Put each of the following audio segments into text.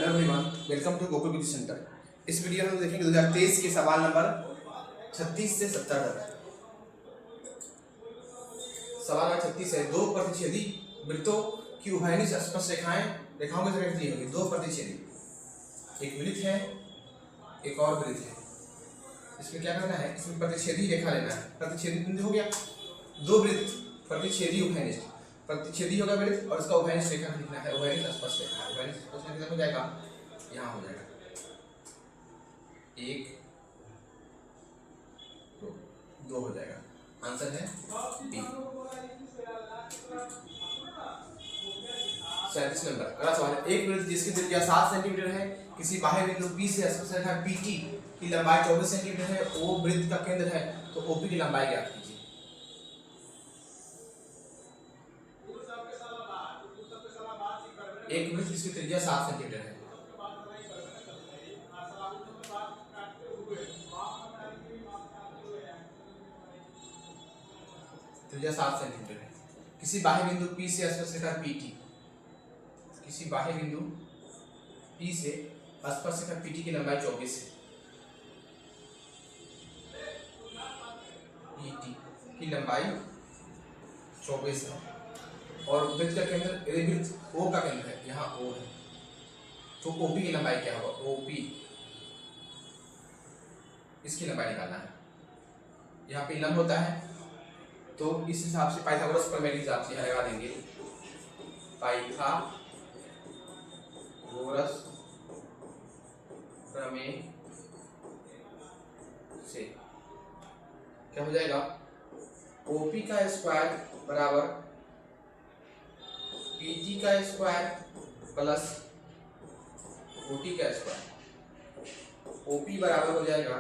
Hello everyone, welcome to Gokul Vidya centre. इस video में हम देखेंगे 2023 के सवाल नंबर 36 से 70 तक। सवाल नंबर 36 है, दो प्रतिच्छेदी वृत्तों की उभयनिष्ठ स्पर्श रेखाओं की रेखा दी होगी। दो प्रतिच्छेदी, एक वृत्त है एक और वृत्त है। इसमें क्या करना है, इसमें प्रतिच्छेदी रेखा लेना है। प्रतिच्छेदी बिंदु हो गया, दो वृत्त प्रतिच्छेदी उभयनिष्ठ, प्रतिच्छेदी होगा वृत्त और उसका उभयनिष्ठ रेखा लिखना है। उभयनिष्ठ स्पर्श रेखा, उभयनिष्ठ स्पर्श रेखा हो जाएगा, यहाँ हो जाएगा 1 2 हो जाएगा। आंसर है बी। 37 नंबर अगला सवाल है, एक वृत्त जिसकी त्रिज्या 7 सेंटीमीटर है, किसी बाह्य बिंदु P से स्पर्श रेखा PT की लंबाई 24 सेंटीमीटर है, वो वृत्त का केंद्र है, तो OP की लंबाई ज्ञात कीजिए। एक वृत्त जिसकी त्रिज्या 7 सेंटीमीटर है, त्रिज्या 7 सेंटीमीटर है, किसी बाह्य बिंदु P से स्पर्श रेखा PT, किसी बाह्य बिंदु P से स्पर्श रेखा PT की लंबाई 24 है, PT की लंबाई 24 है और वृत्त का केंद्र, यदि वृत्त O का केंद्र है, यहाँ O है, तो OP की लंबाई क्या होगा, OP इसकी लंबाई निकालना है। यहाँ पे लंब होता है, तो इस हिसाब से पाइथागोरस प्रमेय के हिसाब से लगा देंगे। पाइथागोरस प्रमेय से क्या हो जाएगा, OP का स्क्वायर बराबर PT का स्क्वायर प्लस OT का स्क्वायर। OP बराबर हो जाएगा,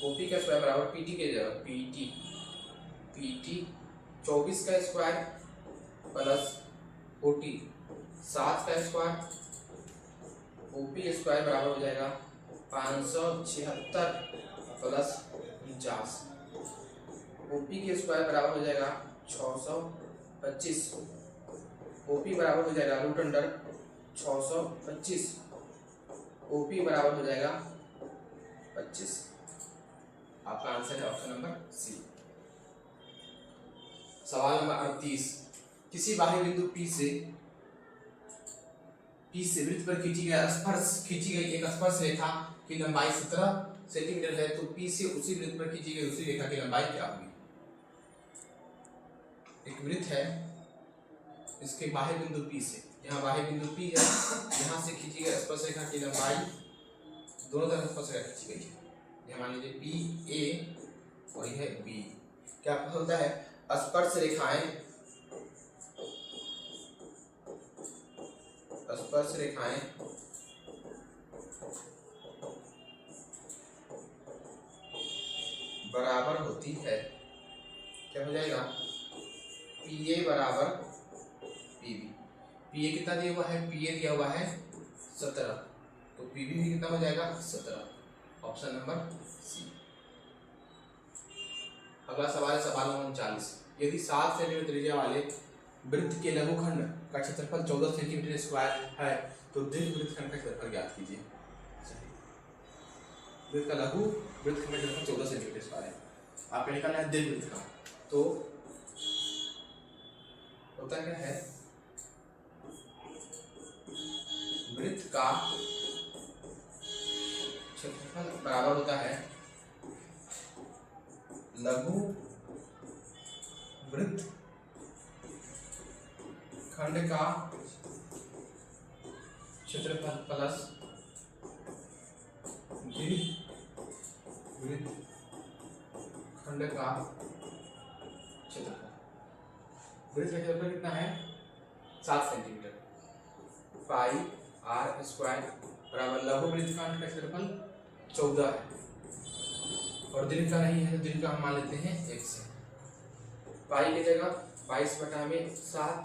OP का स्क्वायर बराबर PT के जगह PT 24 का स्क्वायर प्लस OT 7 का स्क्वायर। OP स्क्वायर बराबर हो जाएगा 576 प्लस 49। OP के स्क्वायर बराबर हो जाएगा 625। OP बराबर हो जाएगा रूट अंडर 625। OP बराबर हो जाएगा 25। आपका आंसर है ऑप्शन नंबर सी। सवाल नंबर 38, किसी बाह्य बिंदु P से वृत्त पर खींची गई एक स्पर्श रेखा की लंबाई 17 सेंटीमीटर है, तो P से उसी वृत्त पर खींची गई दूसरी रेखा की लंबाई क्या होगी। एक वृत्त है, इसके बाह्य बिंदु P से, यहाँ बाह्य बिंदु P है, यहाँ से खींची गई स्पर्श रेखा की लंबाई, दोनों तरफ स्पर्श रेखा खींची गई है, यह मान लीजिए PA और यह B। क्या होता है, स्पर्श रेखाएं बराबर होती है। क्या हो जाएगा, PA बराबर PB। PA कितना दिया हुआ है, PA दिया हुआ है 17, तो PB भी कितना हो जाएगा 17। Option number C. अगला सवाल है सवाल नंबर 39, यदि 7 सेंटीमीटर त्रिज्या वाले वृत्त के लघुखंड का क्षेत्रफल 14 सेंटीमीटर स्क्वायर है, तो दीर्घ वृत्तखंड का क्षेत्रफल ज्ञात कीजिए। वृत्त का लघु वृत्तखंड का क्षेत्रफल 14 सेंटीमीटर स्क्वायर है, आपको निकालना है दीर्घ वृत्त का। तो होता क्या है, वृत्त का क्षेत्रफल बराबर होता है लघु वृत्त खंड का क्षेत्रफल प्लस दीर्घ वृत्त खंड का क्षेत्रफल। वृत्त का क्षेत्रफल कितना है 7 सेंटीमीटर, पाई r स्क्वायर बराबर लघु वृत्त खंड का क्षेत्रफल 14 है और दीर्घ का नहीं है, तो दीर्घ का हम मान लेते हैं 1 से। पाई की जगह 22/7,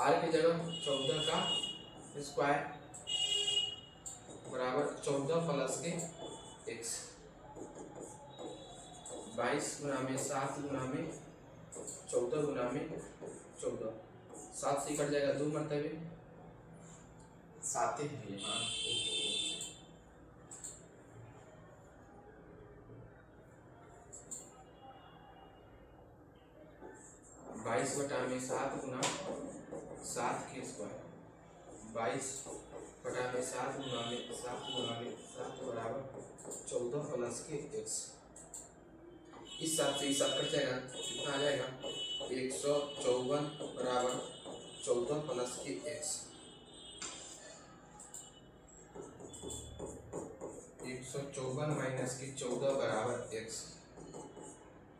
r की जगह 14 का स्क्वायर बराबर 14 प्लस के x। 22 गुना में 7 गुना में 14 गुना में 14, 7 से कट जाएगा 2 मरतबे साते हैं यहाँ। 22/7 गुना 7 के स्क्वायर, 22/7 गुना 7 बराबर 14 प्लस के x। इस सात से इस सात कट जाएगा, कितना आ जाएगा 154 बराबर 14 प्लस के x। 154 माइनस के 14 बराबर x,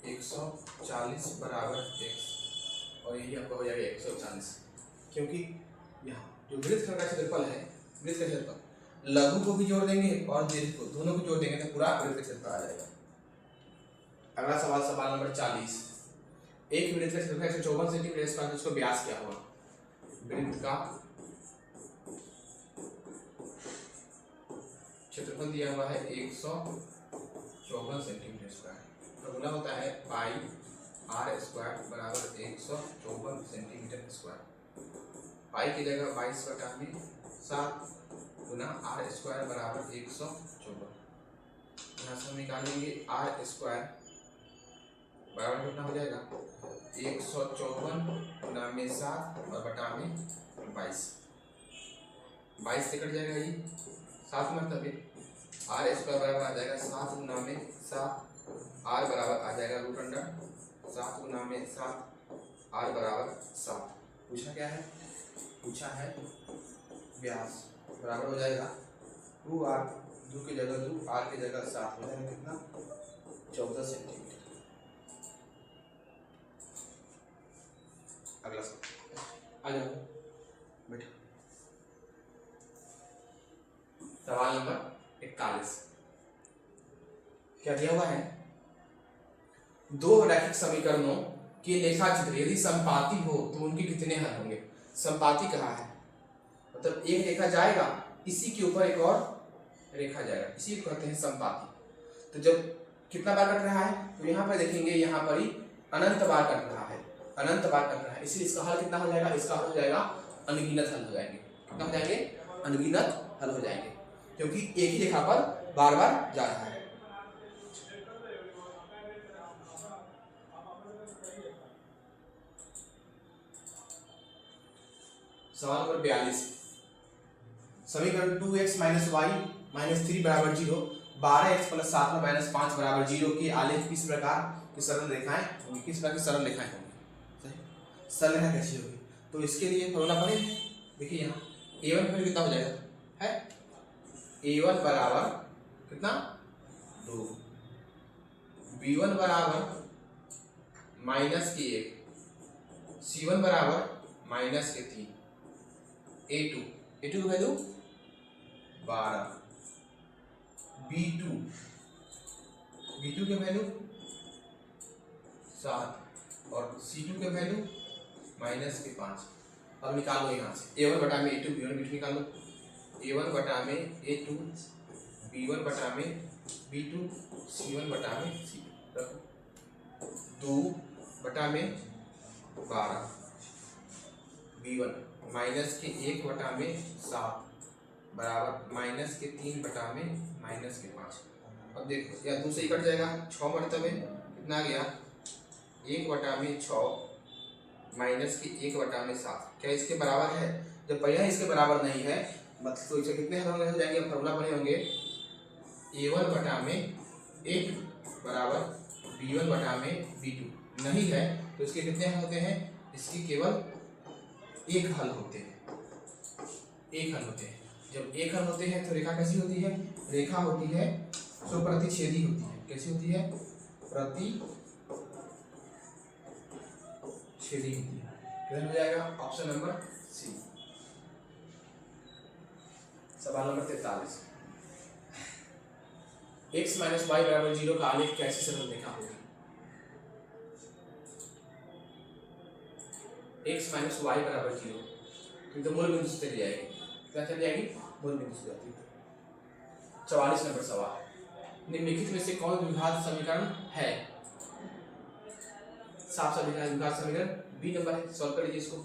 140 बराबर x, और यही आपका हो जाएगा 140, क्योंकि यहाँ जो वृत्त का क्षेत्रफल है, वृत्त का क्षेत्रफल लघु को भी जोड़ देंगे और दीर्घ को, दोनों को जोड़ देंगे तो पूरा वृत्त का क्षेत्रफल आ जाएगा। अगला सवाल, सवाल नंबर 40। एक वृत्त का क्षेत्रफल 154 सेंटीमीटर स्क्वायर, उसको व्यास क्या हुआ? वृत्त का क्षेत्रफल दिया हुआ है 154 सेंटीमीटर स्क्वायर, फॉर्मूला होता है पाई आर स्क्वायर बराबर 154 सेंटीमीटर स्क्वायर। पाई की जगह 22/7 गुना आर स्क्वायर बराबर 154। यहाँ से हम निकालेंगे आर स्क्वायर बराबर कितना हो जाएगा 154 गुना में 7 और बटा में 22। 22 से कट जाएगा, ये 7 मतलब आर स्क्वायर बराबर आ जाएगा 7 गुना में 7, आर बराबर आ जाएगा रूट अंडर 7 गुना में 7, आर बराबर 7। पूछा क्या है? पूछा है व्यास बराबर हो जाएगा 2r, 2 की जगह 2, r की जगह 7 हो जाएगा कितना 14 सेंटीमीटर। अगला सवाल आ जाओ बेटा, सवाल नंबर 41। क्या दिया हुआ है? दो रैखिक समीकरणों के लेखाचित्र यदि समपाती हो तो उनके कितने हल होंगे? समपाती कहा है मतलब एक रेखा जाएगा, इसी के ऊपर एक और रेखा जाएगा, इसी को कहते हैं समपाती। तो जब कितना बार कट रहा है तो यहाँ पर देखेंगे, यहाँ पर ही अनंत बार कट रहा है, अनंत बार कट रहा है, इसलिए इसका हल कितना हो जाएगा? इसका हल हो जाएगा अनगिनत हल हो जाएंगे। कितना हो जाएंगे? अनगिनत हल हो जाएंगे, क्योंकि एक ही रेखा पर बार बार जा रहा है। सवाल नंबर 42। समीकरण 2x - y - 3 बराबर 0, 12x + 7 में -5 बराबर 0 के आलेख किस प्रकार की सरल रेखाएं होंगी? किस प्रकार की सरल रेखाएं होंगी? सरल रेखा कैसी होगी? तो इसके लिए फॉर्मूला पढ़े, देखिए यहाँ a1 फिर कितना हो जाएगा है a1 बराबर कितना 2, b1 बराबर -1, c1 बराबर -3, A2 की वैल्यू 12, B2 की वैल्यू 7 और C2 की वैल्यू -5। अब निकालो यहाँ से A1 बटा में A2, B1 B2 निकालो, A1 बटा में A2, B1 बटा में B2, C1 बटा में C2 रखो। 2 बटा में 12, B1 -1 बटा में 7 बराबर -3 बटा में -5। अब देखो या 2 से ही कट जाएगा, 6 मरतबे कितना आ गया 1 बटा में 6 -1 बटा में 7। क्या इसके बराबर है? जब पहले इसके बराबर नहीं है मतलब तो इसके कितने हल हो जाएंगे? फॉर्मूला बने होंगे a1 बटा में a2 बराबर b1 बटा में b2। नहीं है तो इसके कितने हल होते हैं? इसकी केवल एक हल होते हैं, एक हल होते हैं। जब एक हल होते हैं तो रेखा कैसी होती है? रेखा होती है सुप्रतिच्छेदी होती है। कैसी होती है? प्रतिच्छेदी होती है। किधर हो जाएगा? Option number C. सवाल नंबर 43। x - y बराबर 0 का आलेख कैसे सरल रेखा होगी? x - y बराबर 0 तो मूल बिंदु से चली जाएगी। क्या चली जाएगी? मूल बिंदु से जाती है। 44 नंबर सवाल, निम्नलिखित में से कौन द्विघात समीकरण है? साफ साफ लिखा है द्विघात समीकरण, बी नंबर है। सॉल्व कर लीजिए इसको।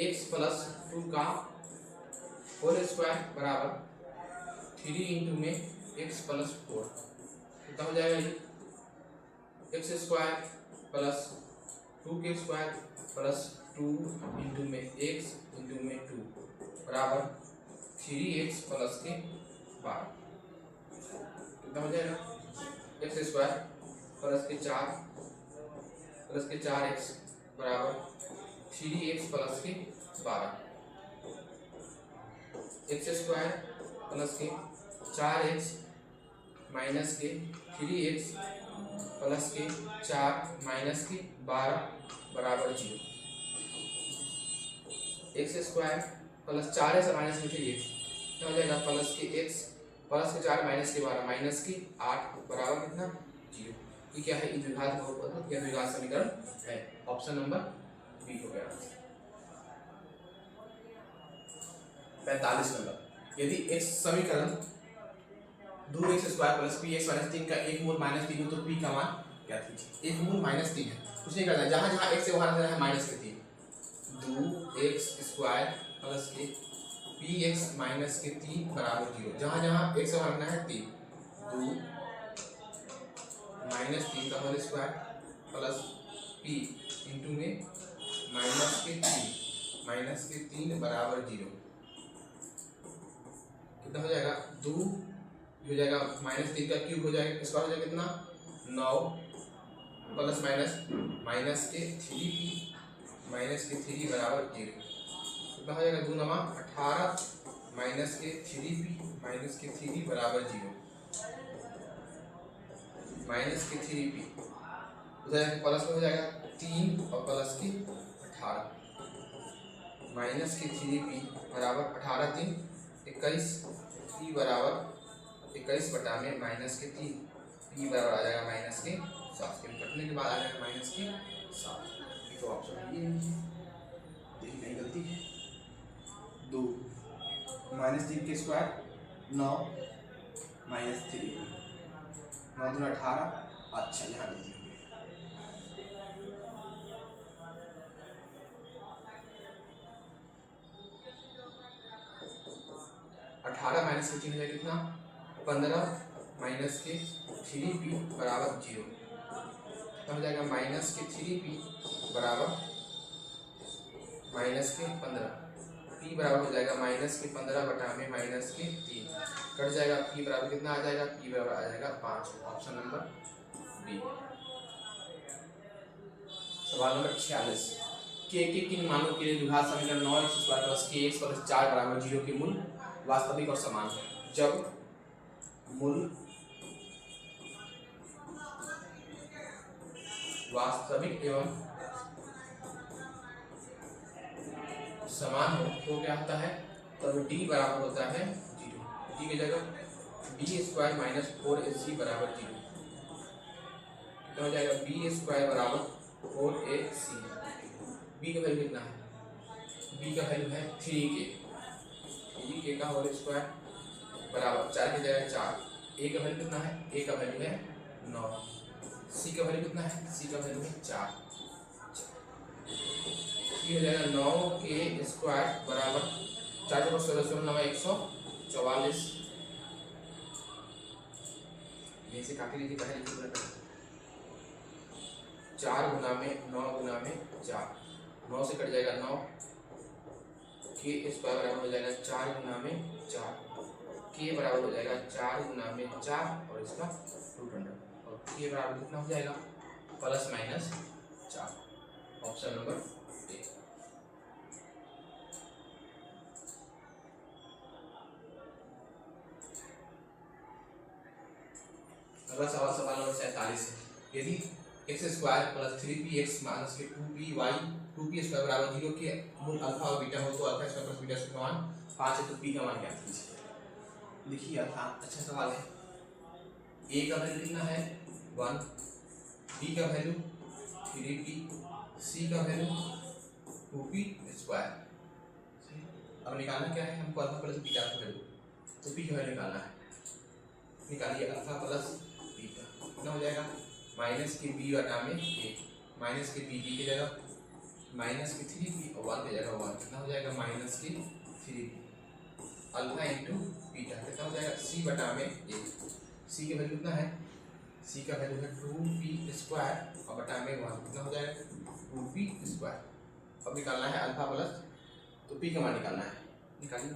x + 2 का होल स्क्वायर बराबर 3 इंटू में x प्लस 4 कितना हो जाएगा ये एक्स स्क्वायर प्लस 2 के स्क्वायर प्लस 2 इंटू में x इंटू में 2 बराबर 3x प्लस के 12 कितना हो जाएगा एक्स स्क्वायर प्लस के 4x बराबर 3x प्लस के 12 एक्स स्क्वायर प्लस के 4x माइनस के 3x प्लस के 4 माइनस के 12 बराबर 0 x square plus 4x minus के 3x क्या हो जाएगा प्लस के x प्लस के 4 माइनस के 12 माइनस के 8 बराबर कितना 0। ये क्या है द्विघात बहुपद या द्विघात समीकरण है। ऑप्शन नंबर बी हो गया। 45 नंबर यदि x समीकरण 2x square plus P x minus 3 का एक मूल माइनस 3 हो तो p का मान ज्ञात कीजिए। एक मूल माइनस 3 है कुछ नहीं करना है, जहाँ जहाँ x से वहाँ रहना है माइनस के 3 2x स्क्वायर प्लस के पी एक्स माइनस के 3 बराबर 0 जहाँ जहाँ x से वहाँ रहना है 3 2 माइनस 3 का whole square plus p into में माइनस के 3 बराबर 0 कितना हो जाएगा 2 हो जाएगा -3 का क्यूब हो जाएगा स्क्वायर हो जाएगा कितना 9 प्लस माइनस के 3 बराबर 0 कितना हो जाएगा 2 नमा 18 माइनस के 3p बराबर 0 माइनस के 3p उधर प्लस में हो जाएगा 3 और प्लस की 18 माइनस के 3p बराबर 18 3 21 p बराबर 21 बटा में माइनस के 3 p बराबर आ जाएगा माइनस के 7 के कटने के बाद आ जाएगा माइनस के 7। तो ऑप्शन ये है, देखिए कहीं गलती है। 2 -3 के स्क्वायर 9 -3 9 दूना 18। अच्छा यहाँ गलती हो गई। 18 माइनस के 3 हो जाएगा कितना 15 माइनस के 3p बराबर 0 हो जाएगा माइनस के 3p बराबर माइनस के 15 p बराबर हो जाएगा माइनस के 15 बटा में माइनस के 3 कट जाएगा p बराबर कितना आ जाएगा p बराबर आ जाएगा 5। Option number B. सवाल नंबर 46 के किन मानों के लिए द्विघात समीकरण 9x square plus kx plus 4 बराबर 0 के मूल वास्तविक और समान है। जब मूल वास्तविक एवं समान हो तो क्या होता है तब d बराबर होता है 0। d की जगह b स्क्वायर माइनस 4ac बराबर 0 कितना हो जाएगा b स्क्वायर बराबर 4ac। b का वैल्यू कितना है b का वैल्यू है 3k 3k का होल स्क्वायर बराबर 4 की जगह 4 a का वैल्यू कितना है a का वैल्यू है 9 c का वैल्यू कितना है c का वैल्यू है 4 ये हो जाएगा 9k स्क्वायर बराबर 4 को 16 16 9 144 ये से काट लीजिए पहले लिखिए 4 गुना में 9 गुना में 4 9 से कट जाएगा 9 k स्क्वायर बराबर हो जाएगा 4 गुना में 4 k बराबर हो जाएगा 4 गुना में 4 और इसका रूट अंडर और k बराबर कितना हो जाएगा प्लस माइनस 4। ऑप्शन नंबर ए। अगला सवाल नंबर 47 है। यदि x square plus 3px minus के 2py 2p स्क्वायर बराबर 0 के मूल अल्फा और बीटा हो तो alpha square plus beta square का मान 5 है तो p का मान ज्ञात कीजिए। देखिए अच्छा सवाल है। a का वैल्यू कितना है 1 b का वैल्यू 3p c का वैल्यू 2p स्क्वायर। अब निकालना क्या है हमको अल्फा प्लस बीटा का वैल्यू तो p का वैल्यू निकालना है। निकालिए अल्फा प्लस बीटा कितना हो जाएगा माइनस के b बटा में a माइनस के b की जगह माइनस के 3p और 1 की जगह 1 कितना हो जाएगा माइनस के 3p अल्फा इंटू बीटा कितना हो जाएगा सी बटा में ए। सी की वैल्यू कितना है, सी का वैल्यू है 2p² और बटा में 1 कितना हो जाएगा 2p²। अब निकालना है अल्फा प्लस, तो p का मान निकालना है, निकालिए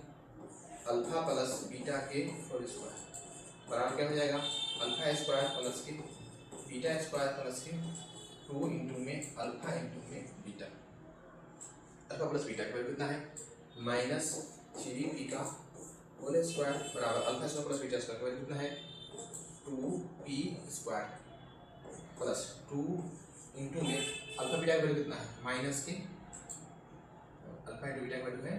अल्फा प्लस बीटा के होल स्क्वायर बराबर क्या हो जाएगा अल्फा स्क्वायर प्लस के बीटा स्क्वायर प्लस के 2 इंटू में अल्फा इंटू में बीटा। अल्फा प्लस बीटा का वैल्यू कितना है -3p का होल स्क्वायर बराबर alpha square plus beta square का वैल्यू कितना है 2p² प्लस 2 इंटू में अल्फा बीटा का वैल्यू कितना है माइनस के अल्फा इंटू बीटा का वैल्यू है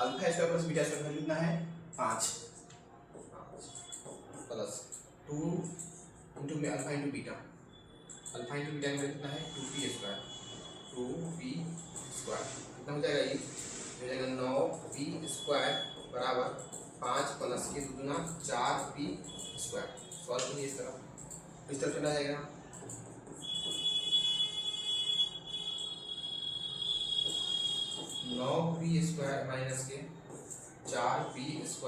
alpha square plus beta square का वैल्यू कितना है 5 प्लस 2 इंटू में अल्फा इंटू बीटा का वैल्यू कितना है 2p² कितना हो जाएगा ये हो जाएगा 9p² बराबर 5 प्लस के दुगुना 4p²। सॉल्व करिए इस तरफ चला जाएगा 9p² माइनस के 4p²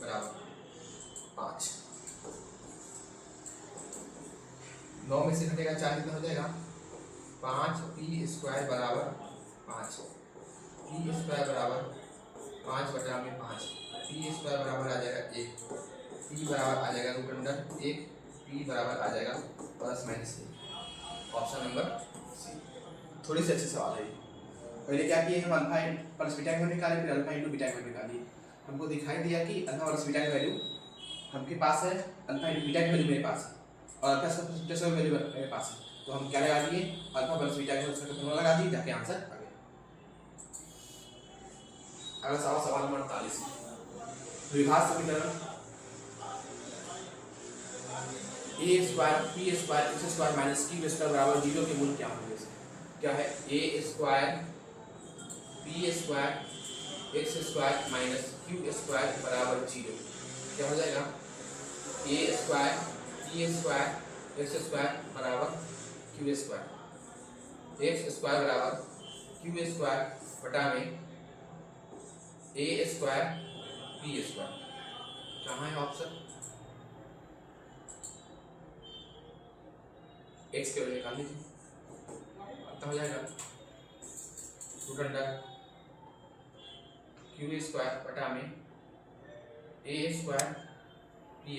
बराबर 5। 9 में से घटेगा 4 कितना हो जाएगा 5p² बराबर 5 p² बराबर 5 बटा में 5 p² बराबर आ जाएगा 1 p बराबर आ जाएगा √1 p बराबर आ जाएगा plus minus 1। Option number C. थोड़ी सी अच्छे सवाल है। पहले क्या किए हम अल्फा प्लस बीटा का निकाले, फिर अल्फा इंटू बीटा का निकालिए। हमको दिखाई दिया कि अल्फा प्लस बीटा का वैल्यू हमके पास है, अल्फा इंटू बीटा का वैल्यू मेरे पास है और अल्फा प्लस बीटा का वैल्यू मेरे पास है, तो हम क्या लगा दिए अल्फा प्लस बीटा का फॉर्मूला लगा दिए, जाके आंसर आ गया। अगला सवाल नंबर 48 द्विघात समीकरण a² p² x² minus q² बराबर 0 के मूल क्या होंगे। क्या है a² p² x² minus q² बराबर 0 क्या हो जाएगा a² p² x² बराबर q² x² बराबर q² बटा में a² p²। कहाँ है ऑप्शन x के वैल्यू निकाल लीजिए, कितना हो जाएगा √q² बटा में a² p²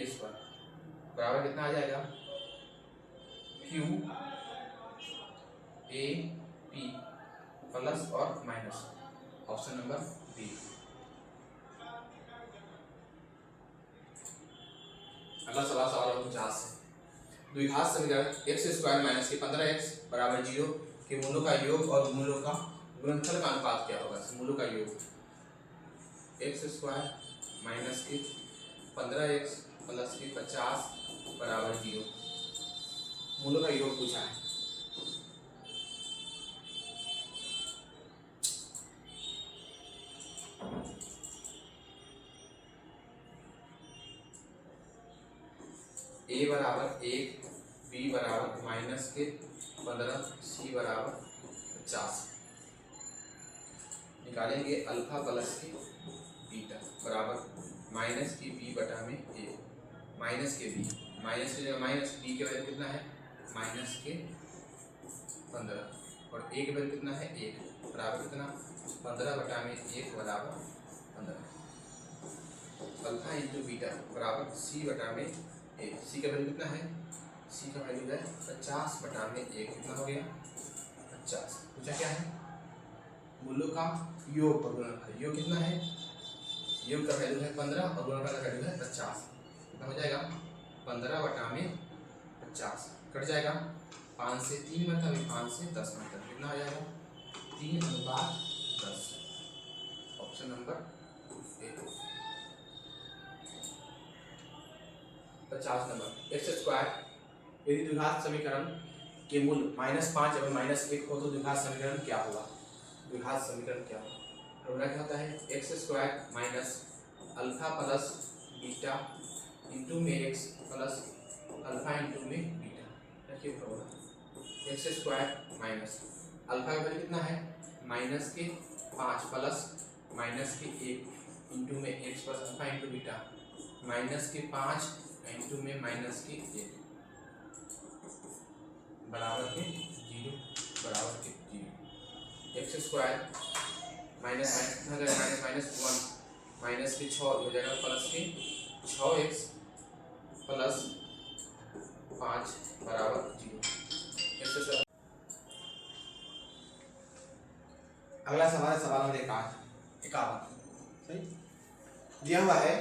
बराबर कितना आ जाएगा q a p प्लस और माइनस। Option number B. अगला सवाल 49 द्विघात समीकरण x² माइनस के 15x बराबर 0 के मूलों का योग और मूलों का गुणनफल का अनुपात क्या होगा। मूलों का योग x² माइनस के 15x प्लस के 50 बराबर 0, मूलों का योग पूछा है। a बराबर 1 b बराबर माइनस के 15 c बराबर 50। निकालेंगे अल्फा प्लस के बीटा बराबर माइनस के b बटा में a माइनस के b माइनस के जगह माइनस b के वैल्यू कितना है माइनस के 15 और a के वैल्यू कितना है 1 बराबर कितना 15 बटा में 1 बराबर 15। अल्फा इंटू बीटा बराबर c बटा में a। c का वैल्यू कितना है c का वैल्यू है 50 बटा में 1 कितना हो गया 50। पूछा क्या है मूलों का योग और गुणनफल। योग कितना है योग का वैल्यू है 15 और गुणनफल का वैल्यू है 50। कितना हो जाएगा 15 बटा में 50 कट जाएगा 5 से 3 मतलब 5 से 10 मतलब कितना हो जाएगा 3:10। ऑप्शन नंबर ए। 50 नंबर x² यदि द्विघात समीकरण के मूल -5 एवं -1 हो तो द्विघात समीकरण क्या होगा। द्विघात समीकरण क्या होगा फॉर्मूला क्या होता है x² minus alpha plus beta into में x प्लस अल्फा इंटू में बीटा। रखिए फॉर्मूला x² माइनस अल्फा का वैल्यू कितना है माइनस के 5 प्लस माइनस के 1 इंटू में x plus alpha into beta minus के 5 इंटू में माइनस के 1 बराबर के 0 बराबर के 0। एक्स स्क्वायर माइनस कितना हो जाएगा माइनस 1 माइनस के 6 हो जाएगा प्लस के 6x प्लस 5 बराबर 0। अगला सवाल है सवाल नंबर 51 सही दिया हुआ है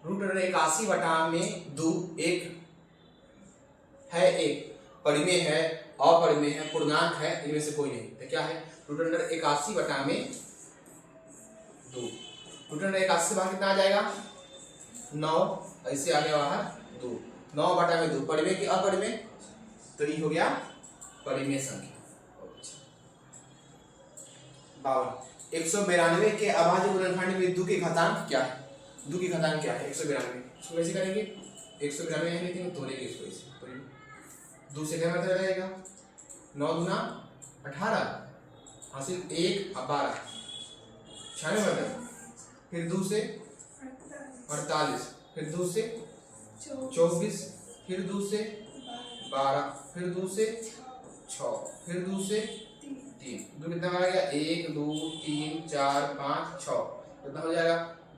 √81 बटा में 2 एक है, एक परिमेय है, अपरिमेय है, पूर्णांक है, इनमें से कोई नहीं। तो क्या है √81 बटा में 2। √81 से बाहर कितना आ जाएगा 9, ऐसे आ गया बाहर 2। 9 बटा में 2 परिमेय की अपरिमेय, तो ये हो गया परिमेय संख्या। 52 192 के अभाज्य गुणनखंड में 2 की घातांक क्या है? 2 की घातांक क्या है? 192। इसको कैसे करेंगे 192 है लेकिन तोड़ेंगे इसको ऐसे 2 से क्या मतलब रहेगा 9 दूना 18 हासिल 1 और 12 96 मतलब, फिर 2 से 48, फिर 2 से 24, फिर 2 से 12, फिर 2 से 6, फिर 2 से 3। 2 कितना आ गया 1 2 3 4 5 6 कितना हो जाएगा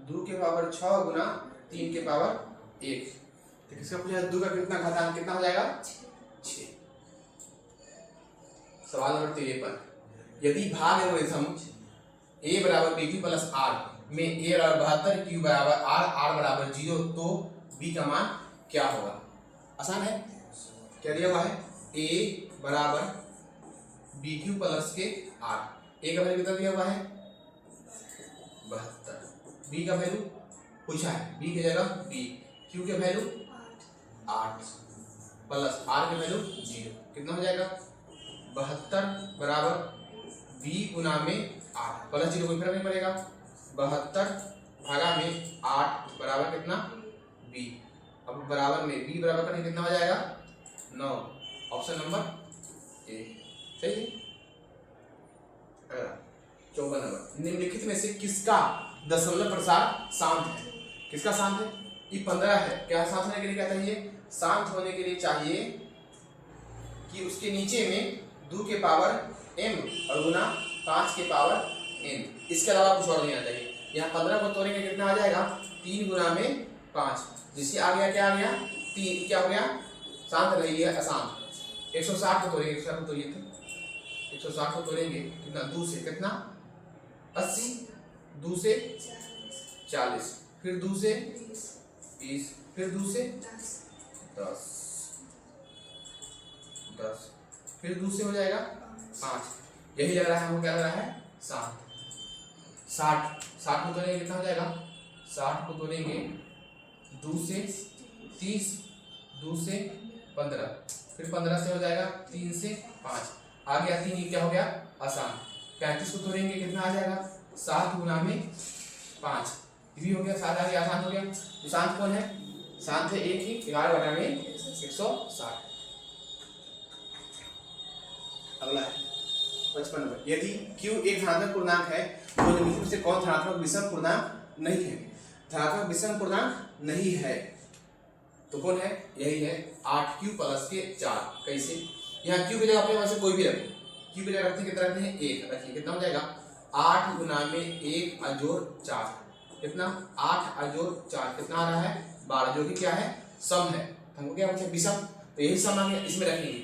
2 के पावर 6 गुना 3 के पावर 1। तो किसका पूछा 2 का कितना घातांक कितना हो जाएगा 6। सवाल नंबर 53 यदि भाग एल्गोरिथम a बराबर bq प्लस r में a बराबर 72 q बराबर r बराबर 0 तो b का मान क्या होगा? आसान है, क्या दिया हुआ है a बराबर bq प्लस के r, a का वैल्यू कितना दिया हुआ है 72, b का वैल्यू पूछा है b की जगह b, q के वैल्यू 8 प्लस r के वैल्यू 0 कितना हो जाएगा 72 बराबर b गुना में 8 प्लस 0 कोई फर्क नहीं पड़ेगा 72 भागा में 8 बराबर कितना b। अब बराबर में b बराबर करके कितना हो जाएगा 9। ऑप्शन नंबर ए सही है। अगला 54 नंबर निम्नलिखित में से किसका दशमलव प्रसार शांत है? किसका शांत है? ये 15 है, क्या शांत होने के लिए क्या चाहिए? शांत होने के लिए चाहिए कि उसके नीचे में 2 के पावर m और गुना 5 के पावर n, इसके अलावा कुछ और नहीं आता है। यहाँ 15 को तोड़ेंगे कितना आ जाएगा 3 गुना में 5, जिससे आ गया क्या आ गया 3, क्या हो गया शांत नहीं है अशांत। 160 को तोड़ेंगे 160 को तोड़िए तो 160 को तोड़ेंगे कितना 2 से कितना 80, 2 से 40, फिर 2 से 20, फिर 2 से 10, फिर 2 से हो जाएगा 5। यही लग रहा है हमको, क्या लग रहा है 60 को तोड़ेंगे कितना हो जाएगा 60 को तोड़ेंगे 2 से 30, 2 से 15, फिर 15 से हो जाएगा 3 से 5, आ गया 3, ये क्या हो गया आसान। 35 को तोड़ेंगे कितना आ जाएगा 7 गुना में 5, ये भी हो गया 7 आ गया आसान हो गया। तो शांत कौन है? शांत है एक ही 11 बटा में 160। अगला है 55 नंबर यदि q एक धनात्मक पूर्णांक है तो निम्नलिखित में से कौन धनात्मक विषम पूर्णांक नहीं है? धनात्मक विषम पूर्णांक नहीं है तो कौन है? यही है 8q प्लस के 4। कैसे? यहाँ q की जगह अपने पास कोई भी रखें, q की जगह रखते हैं कितना रखते हैं 1 रखिए, कितना हो जाएगा 8 गुना में 1 अजोड़ 4 कितना 8 अजोड़ 4 कितना आ रहा है 12, जो कि क्या है सम है। हमको क्या पूछा विषम, तो यही सम हम इसमें रखेंगे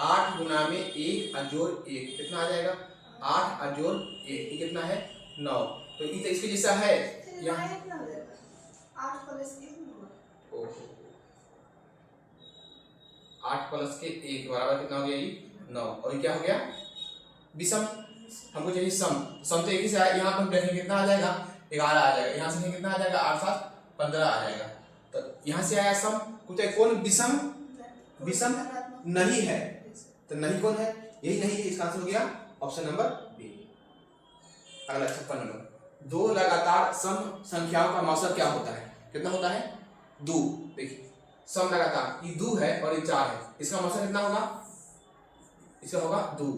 8 गुना में 1 अजोड़ 1 कितना आ जाएगा 8 अजोड़ 1 ये कितना है 9। तो ये तो इसके जैसा है यहाँ 8 प्लस के 1 बराबर कितना हो गया ये 9, और ये क्या हो गया विषम। हमको चाहिए सम, सम तो एक ही से आया, यहाँ पर देखेंगे कितना आ जाएगा 11 आ जाएगा, यहाँ से कितना आ जाएगा 8 7 15 आ जाएगा। तो यहाँ से आया सम, कुछ कौन विषम विषम नहीं है, तो नहीं कौन है यही नहीं है, इसका आंसर हो गया ऑप्शन नंबर बी। अगला 56 नंबर 2 लगातार सम संख्याओं का मौसम क्या होता है? कितना होता है 2। देखिए सम लगातार ये 2 है और ये 4 है, इसका मौसम कितना होगा? इसका होगा 2।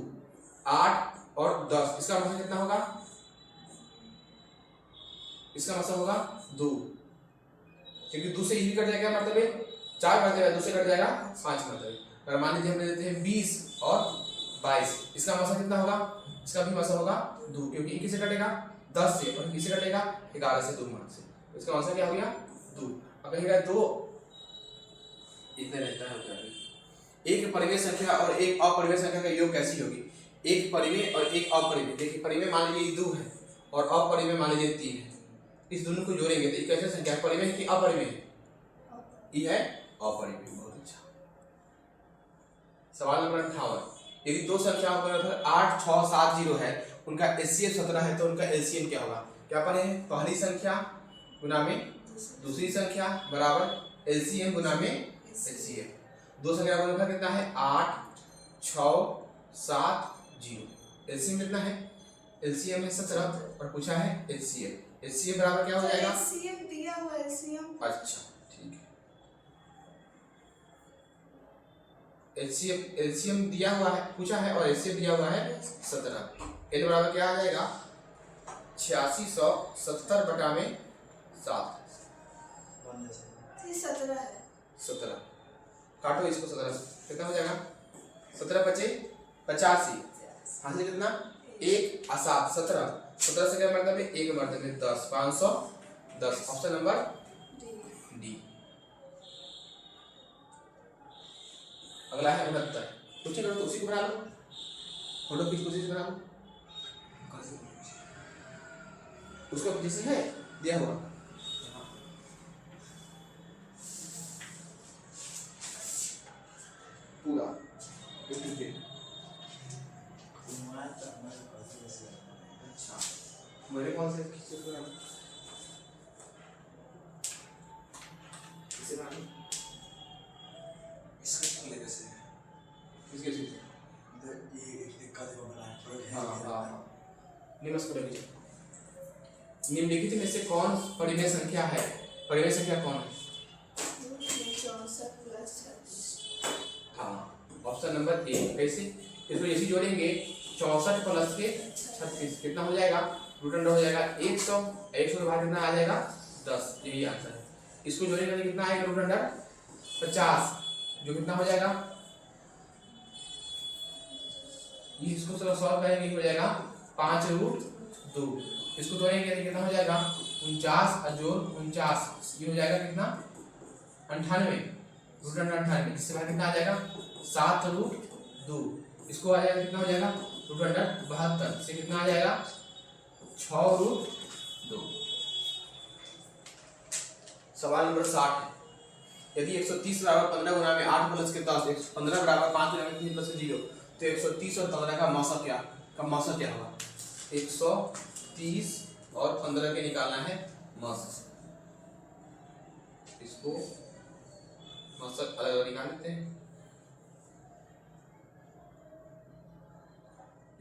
8 और 10, इसका मतलब कितना होगा? इसका मतलब होगा 2, क्योंकि 2 से कट जाएगा मरतबे 4 मरतबे, 2 से कट जाएगा 5 मरतबे। अगर मान लीजिए हम ले लेते हैं 20 और 22, इसका मतलब कितना होगा? इसका भी मतलब होगा 2, क्योंकि किससे कटेगा? 10 से, और किससे कटेगा? 11 से, 2 मार्क से। तो इसका मतलब क्या हो गया? 2। अब कहेगा 2 इतने रहता है उत्तर में। एक परिमेय संख्या और एक अपरिमेय संख्या का योग कैसी होगी? एक परिमेय और एक अपरिमेय। देखिए परिमेय मान लीजिए 2 है और अपरिमेय मान लीजिए 3 है, इस दोनों को जोड़ेंगे तो ये कैसे संख्या है? परिमेय है कि अपरिमेय है? ये है अपरिमेय। बहुत अच्छा। सवाल नंबर 58, यदि दो संख्याओं का लगभग 8, 6, 7, 0 है, उनका एचसीएफ 17 है, तो उनका एलसीएम क्या होगा? क्या पढ़े हैं? पहली संख्या गुना में दूसरी संख्या बराबर एलसीएम गुना में एचसीएफ। दो संख्या का गुणनफल कितना है? 8, 6, 7, 0। एलसीएम कितना है? एलसीएम है 17 और पूछा है एचसीएफ। एचसीएफ बराबर क्या हो जाएगा? एचसीएफ दिया हुआ है एचसीएफ। अच्छा ठीक है, एलसीएम दिया हुआ है, पूछा है, और एचसीएफ दिया हुआ है 17। एल बराबर क्या आ जाएगा? 8670 बटा में 7। 17 है। 17 काटो इसको, 17 कितना हो जाएगा? 17 बचे 85, हाथ से कितना? 1 और 7, 17। 17 से क्या मतलब है? 1 मतलब है 10, 510। Option number D. अगला है 69, कुछ नहीं तो उसी को बना लो, फोटो खींच कोशिश बना लो उसको जैसे है दिया हुआ। पूरा अच्छा, मेरे कौन से खींचे बना लो, इसे बना लो, इसका लेने से इसके खींचे। ये एक का देखो बनाया प्रोजेक्ट हाँ है। हाँ हाँ, निम्न को लीजिए। निम्नलिखित में से कौन परिमेय संख्या है? परिमेय संख्या कौन है? 64 प्लस 26। हाँ, ऑप्शन नंबर ए। कैसे? इसको ऐसे जोड़ेंगे 64 प्लस के 36 कितना हो जाएगा? रूट अंडर हो जाएगा 100, 100 के बाद कितना आ जाएगा? 10। यही आंसर है। इसको जोड़ेंगे तो कितना आएगा? रूट अंडर 50, जो कितना हो जाएगा? ये इसको चलो सॉल्व करेंगे, हो जाएगा 5√2। इसको तोड़ेंगे तो कितना हो जाएगा? 49 और जोड़ 49, ये हो जाएगा कितना? 98, रूट अंडर 98। इससे बाद कितना आ जाएगा? 7√2। इसको आ जाएगा कितना हो जाएगा? रूट अंडर 72 से कितना आ जाएगा? 6√2। सवाल नंबर 60 है, यदि 130 बराबर 15 गुना में 8 प्लस के 10, 15 बराबर 5 गुना में 3 प्लस 0, तो 130 और 15 का मौसा क्या होगा? 130 और 15 के निकालना है मौसा। इसको मौसा अलग अलग निकाल लेते हैं।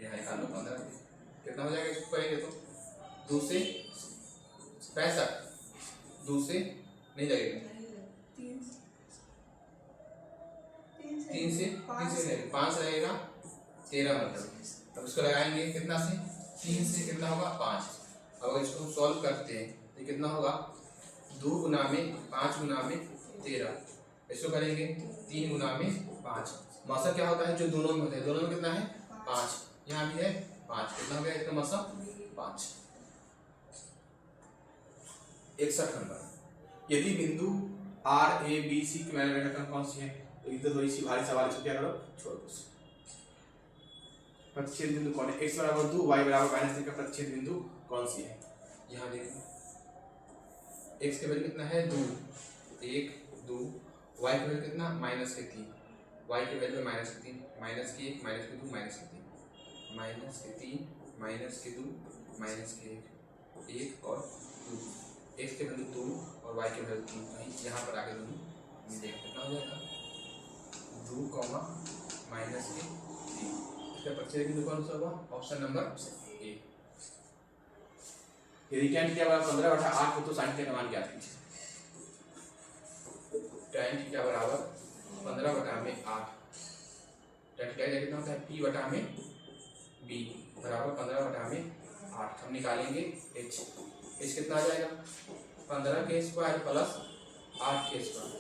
यह निकाल लो 15, कितना हो जाएगा? इसको करेंगे तो 2 से 65, 2 से नहीं लगेगा, 3 से 5 रहेगा, 13 मतलब। अब इसको लगाएंगे कितना से? 3 से कितना होगा? 5। अब अगर इसको सॉल्व करते हैं तो कितना होगा? 2 गुना में 5 गुना में 13। इसको करेंगे 3 गुना में 5। मौसा क्या होता है? जो दोनों में होता है, दोनों में कितना है? 5। यहाँ भी है 5, कितना हो गया इसका मौसा? 5। 61 नंबर, यदि बिंदु आर ए बी सी की मैंने रेखा कौन सी है? तो इधर थोड़ी सी भारी सवाल, इसको क्या करो? छोड़ दो। प्रतिच्छेद बिंदु कौन है? x बराबर 2 y बराबर -3 का प्रतिच्छेद बिंदु कौन सी है? यहाँ देखो, x के वैल्यू कितना है? 2, 1, 2। y के वैल्यू कितना? -3। y के वैल्यू -3, -1, -2, -3, -3, -2, -1 और 2। x के वैल्यू 2 और y के वैल्यू 3, तो यहाँ पर आगे दोनों मिलेगा, कितना हो जाएगा? 2, -3। इसका प्रतिच्छेद बिंदु कौन सा होगा? ऑप्शन नंबर ए। यदि tan थीटा बराबर 15/8 हो तो sin थीटा का मान ज्ञात कीजिए। tan थीटा बराबर 15/8, tan थीटा कितना होता है? p/8 बी बराबर 15 बटा में 8। हम निकालेंगे एच। एच कितना आ जाएगा 15 के स्क्वायर प्लस 8 के स्क्वायर।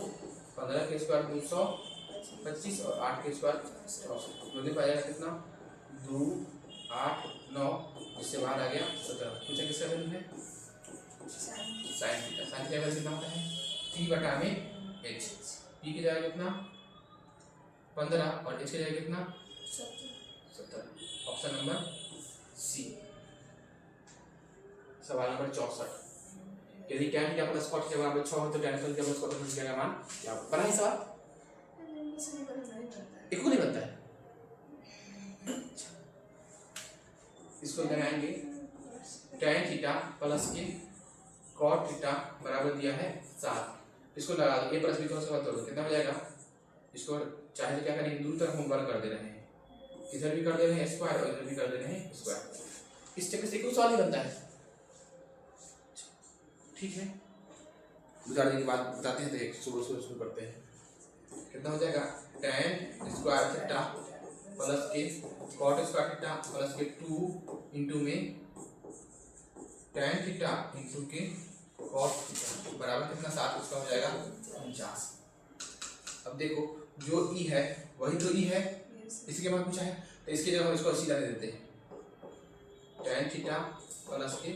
15 के स्क्वायर 225 और 8 के स्क्वायर 64। दो दिन पाएगा कितना 2 8 9, जिससे बाहर आ गया 17। पूछा किसका वैल्यू है sine theta. Sine theta value कितना होता है टी बटा में एच। टी की जगह कितना 15 और एच की जगह कितना 17। Option number C. सवाल नंबर 64। यदि tan theta plus cot theta बराबर 6 हो तो tan theta plus cot theta का मान क्या होगा? बना है सवाल? एक को नहीं बनता है। इसको लगाएंगे tan थीटा प्लस के cot थीटा बराबर दिया है 7। इसको लगा दो a प्लस b क्रॉस कर दो कितना हो जाएगा? इसको चाहे तो क्या करेंगे दोनों तरफ हम वर्ग कर दे रहे हैं, इधर भी कर दे रहे हैं स्क्वायर और इधर भी कर दे रहे हैं स्क्वायर। इस चक्कर से एक सवाल ही बनता है। ठीक है, उदाहरण की बात बताते हैं तो एक शुरू करते हैं। कितना हो जाएगा tan स्क्वायर थीटा प्लस के cot स्क्वायर थीटा प्लस के 2 इंटू में tan थीटा इंटू के cot थीटा बराबर कितना 7। उसका हो जाएगा 49। अब देखो जो ई है वही तो ई है, इसके बाद पूछा है तो इसकी जगह हम इसको अस्सी जाने देते हैं। tan थीटा प्लस के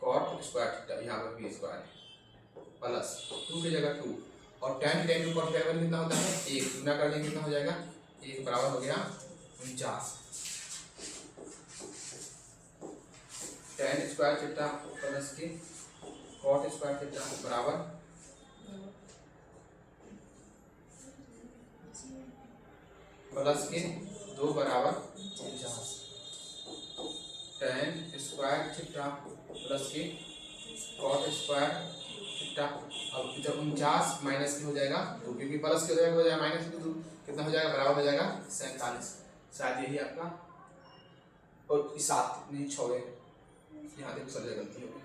cot स्क्वायर थीटा यहाँ पर भी स्क्वायर है प्लस 2 की जगह 2 और tan theta into cot theta कितना होता है 1। गुना कर देंगे कितना हो जाएगा 1 बराबर हो गया 49। tan स्क्वायर थीटा प्लस के cot स्क्वायर थीटा बराबर प्लस के 2 बराबर 49। tan स्क्वायर थीटा प्लस के cot स्क्वायर थीटा। अब जब 49 माइनस की हो जाएगा 2 क्योंकि प्लस की हो जाएगा माइनस की 2 कितना हो जाएगा बराबर हो जाएगा 47। शायद यही आपका और 7 नहीं 6 है। यहाँ देखो सब जगह गलती हो गई।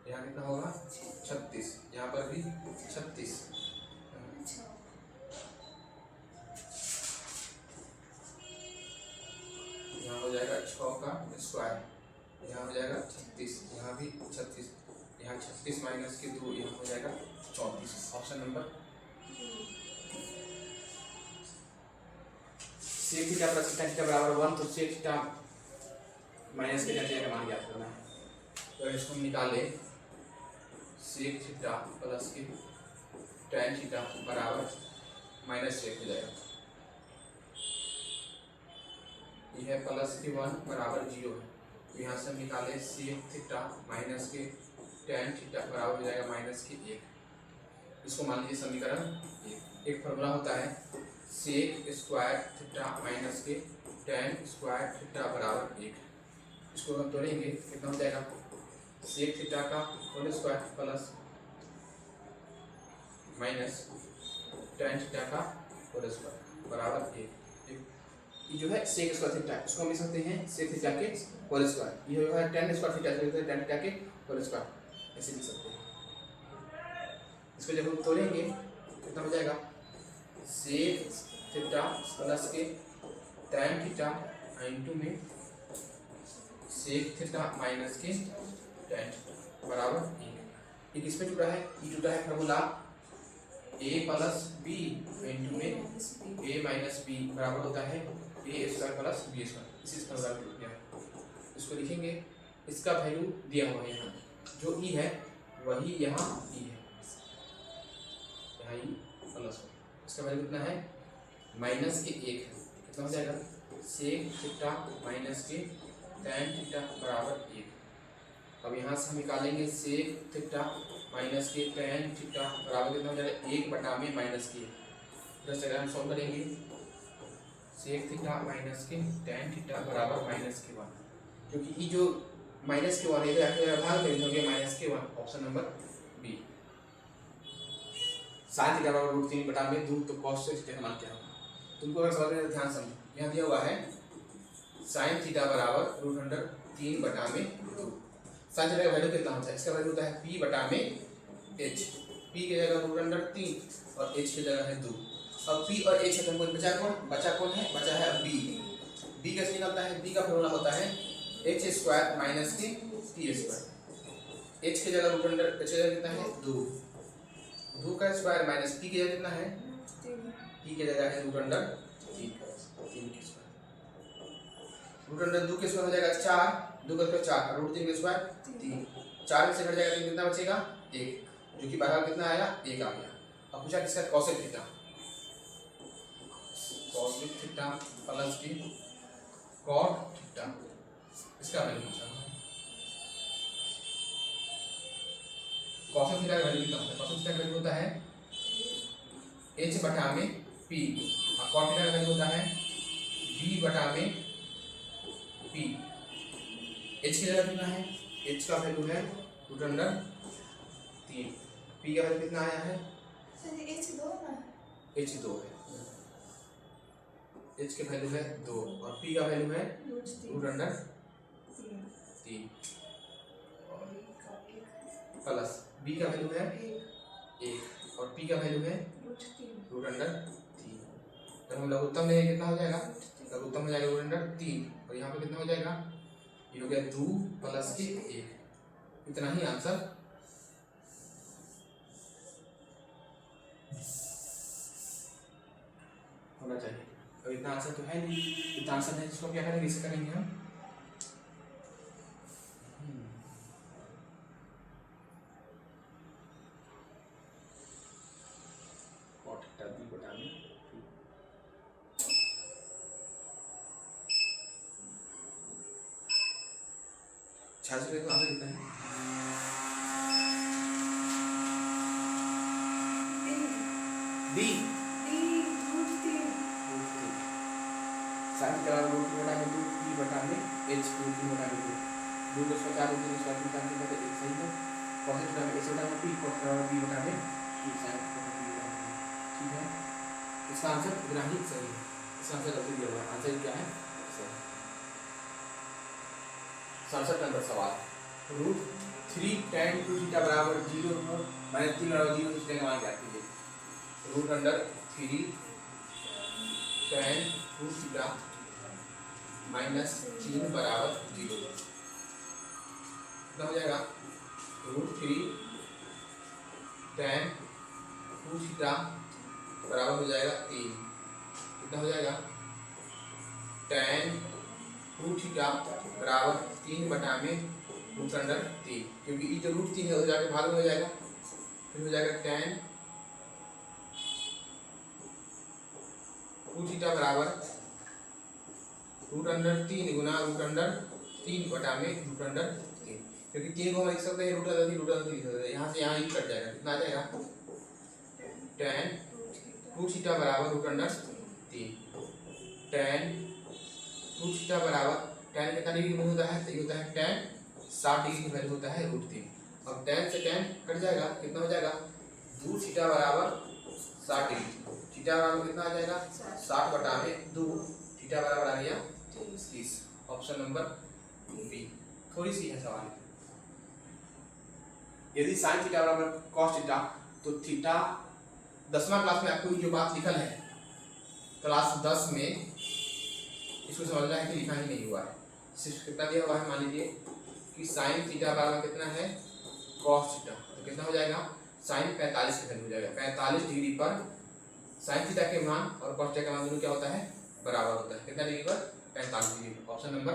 यहाँ कितना होगा 36, यहाँ पर भी 36। यहाँ हो जाएगा 6 का स्क्वायर, यहाँ हो जाएगा 36, यहाँ भी 36, यहाँ 36 माइनस के 2 यहाँ हो जाएगा 34। Option number sec theta plus tan theta बराबर 1 तो सेक थीटा माइनस के tan थीटा का मान ज्ञात करना है। तो इसको निकाले सेक थीटा प्लस के tan थीटा बराबर माइनस सेक हो जाएगा। यह प्लस के 1 बराबर 0 है तो यहाँ से हम निकाले सेक थीटा माइनस के tan थीटा बराबर हो जाएगा माइनस के 1। इसको मान लीजिए समीकरण एक फॉर्मूला होता है सेक स्क्वायर थीटा माइनस के tan स्क्वायर थीटा बराबर 1। इसको हम तोड़ेंगे कितना हो जाएगा सेक थीटा का whole square plus minus tan theta का होल स्क्वायर बराबर 1। ये जो है सेक स्क्वायर थीटा इसको हम लिख सकते हैं सेक थीटा के होल स्क्वायर। ये जो है tan स्क्वायर थीटा इसको tan थीटा के होल स्क्वायर ऐसे लिख सकते हैं। इसको जब हम तोड़ेंगे कितना हो जाएगा सेक थीटा प्लस के tan थीटा इंटू में सेक थीटा माइनस के tan थीटा बराबर 1। किस पे जुड़ा है ये जुड़ा है formula a plus B into में a माइनस बी बराबर होता है a square plus B square. इसी फॉर्मूला में जुड़ गया। इसको लिखेंगे इसका वैल्यू दिया हुआ है यहाँ जो e है वही यहाँ e है, यहाँ e प्लस इसका वैल्यू कितना है माइनस के 1 है। कितना हो जाएगा सेक थीटा माइनस के tan थीटा बराबर 1। अब यहाँ से हम निकालेंगे सेक थीटा माइनस के tan थीटा बराबर कितना हो जाएगा 1 बटा में माइनस के 1। इधर से हम सॉल्व करेंगे सेक थीटा माइनस के tan थीटा बराबर माइनस के 1 क्योंकि ये जो माइनस के 1 है इधर भाग में हो गया माइनस के 1। Option number B. Sine theta बराबर √3 बटा में 2 तो cos से थीटा का मान क्या होगा? तुमको अगर सवाल में ध्यान समझो यहाँ दिया हुआ है साइन थीटा बराबर √3 बटा में 2। साइन थीटा का वैल्यू कितना होता है? इसका वैल्यू होता है p बटा में h। p p की जगह रूट अंडर 3 और h की जगह है 2। अब p और h खत्म हो, बचा कौन है? बचा है b। b कैसे निकलता है? b का फॉर्मूला होता है h स्क्वायर माइनस के t स्क्वायर। h की जगह रूट अंडर, h की जगह कितना है? 2 का स्क्वायर माइनस p की जगह कितना है? p की जगह है रूट अंडर 3 के स्क्वायर। रूट अंडर 2 के स्क्वायर हो जाएगा 4, 2 का स्क्वायर 4, रूट 3 के स्क्वायर 3। 4 में से घट जाएगा तो कितना बचेगा? 1, जो कि बाहर कितना आया? 1 आ गया। अब पूछा किसका? Cosec theta. Cosec theta plus की कॉट थीटा, इसका वैल्यू पूछा है। कॉसेक थीटा का वैल्यू कितना होता है? कॉसेक थीटा का वैल्यू होता है h बटा में p और कॉट थीटा का वैल्यू होता है v बटा में p। h की जगह कितना है? h का वैल्यू है रूट अंडर 3। p का वैल्यू कितना आया है? सर ये h 2 ना h 2 है, h की वैल्यू है 2 और p का वैल्यू है रूट अंडर 3 प्लस b का वैल्यू है 1 और p का वैल्यू है रूट अंडर 3। जब हम लघुत्तम लेंगे कितना हो जाएगा? लघुत्तम हो जाएगा रूट अंडर 3 और यहाँ पे कितना हो जाएगा? ये हो गया 2 प्लस के 1। इतना ही आंसर होना चाहिए। अब इतना आंसर तो है नहीं, इतना आंसर है जिसको क्या करेंगे? इसे करेंगे हम cot theta b बटा में p। छात्र तो आंसर कितना है? b साइन का रूट बटा में 2 p बटा में h रूट 3 बटा में 2 2 का 4 रूट 3 स्क्वायर रूट 3 का 1 सही है। cos थीटा में h बटा में p cos थीटा में b बटा में p sin बटा में b बटा में, ठीक है। इसका आंसर इतना ही सही है। इसका आंसर गलती दिया हुआ है। आंसर क्या है? सही। 67 नंबर सवाल रूट 3 tan 2 थीटा बराबर 0 माइनस 3 बराबर 0 थीटा का मान ज्ञात कीजिए। Root under 3 tan 2 theta minus 3 बराबर 0 कितना हो जाएगा? रूट 3 tan 2 थीटा बराबर हो जाएगा 3। कितना हो जाएगा? tan 2 थीटा बराबर 3 बटा में रूट अंडर 3, क्योंकि ये जो रूट 3 है हो जाकर भाग में हो जाएगा, फिर हो जाएगा tan 2 थीटा बराबर रूट अंडर 3 गुना रूट अंडर 3 बटा में रूट अंडर 3, क्योंकि 3 को हम लिख सकते हैं रूट अंडर 3 लिख सकते हैं। यहाँ से यहाँ ही कट जाएगा। कितना आ जाएगा? tan 2 थीटा बराबर रूट अंडर 3 tan 2 थीटा बराबर tan कितना डिग्री में होता है? ये होता है tan 60 डिग्री की वैल्यू होता है रूट 3। अब tan से tan कट जाएगा, कितना हो जाएगा? 2 थीटा बराबर 60 डिग्री। थीटा बराबर कितना आ जाएगा? 60 बटा में 2, थीटा बराबर आ गया 30। Option number B. थोड़ी सी है सवाल। यदि sin थीटा बराबर cos थीटा, तो थीटा 10वां क्लास में आपको जो बात लिखल है क्लास 10 में, इसको समझना है कि लिखा ही नहीं हुआ है। सिर्फ कितना दिया हुआ है? मान लीजिए कि sin थीटा बराबर कितना है? cos थीटा, तो कितना हो जाएगा? sin 45 की वैल्यू हो जाएगा। 45 डिग्री पर sin थीटा के मान और cos थीटा का मान दोनों क्या होता है? बराबर होता है। कितना डिग्री पर? 45 डिग्री पर। Option number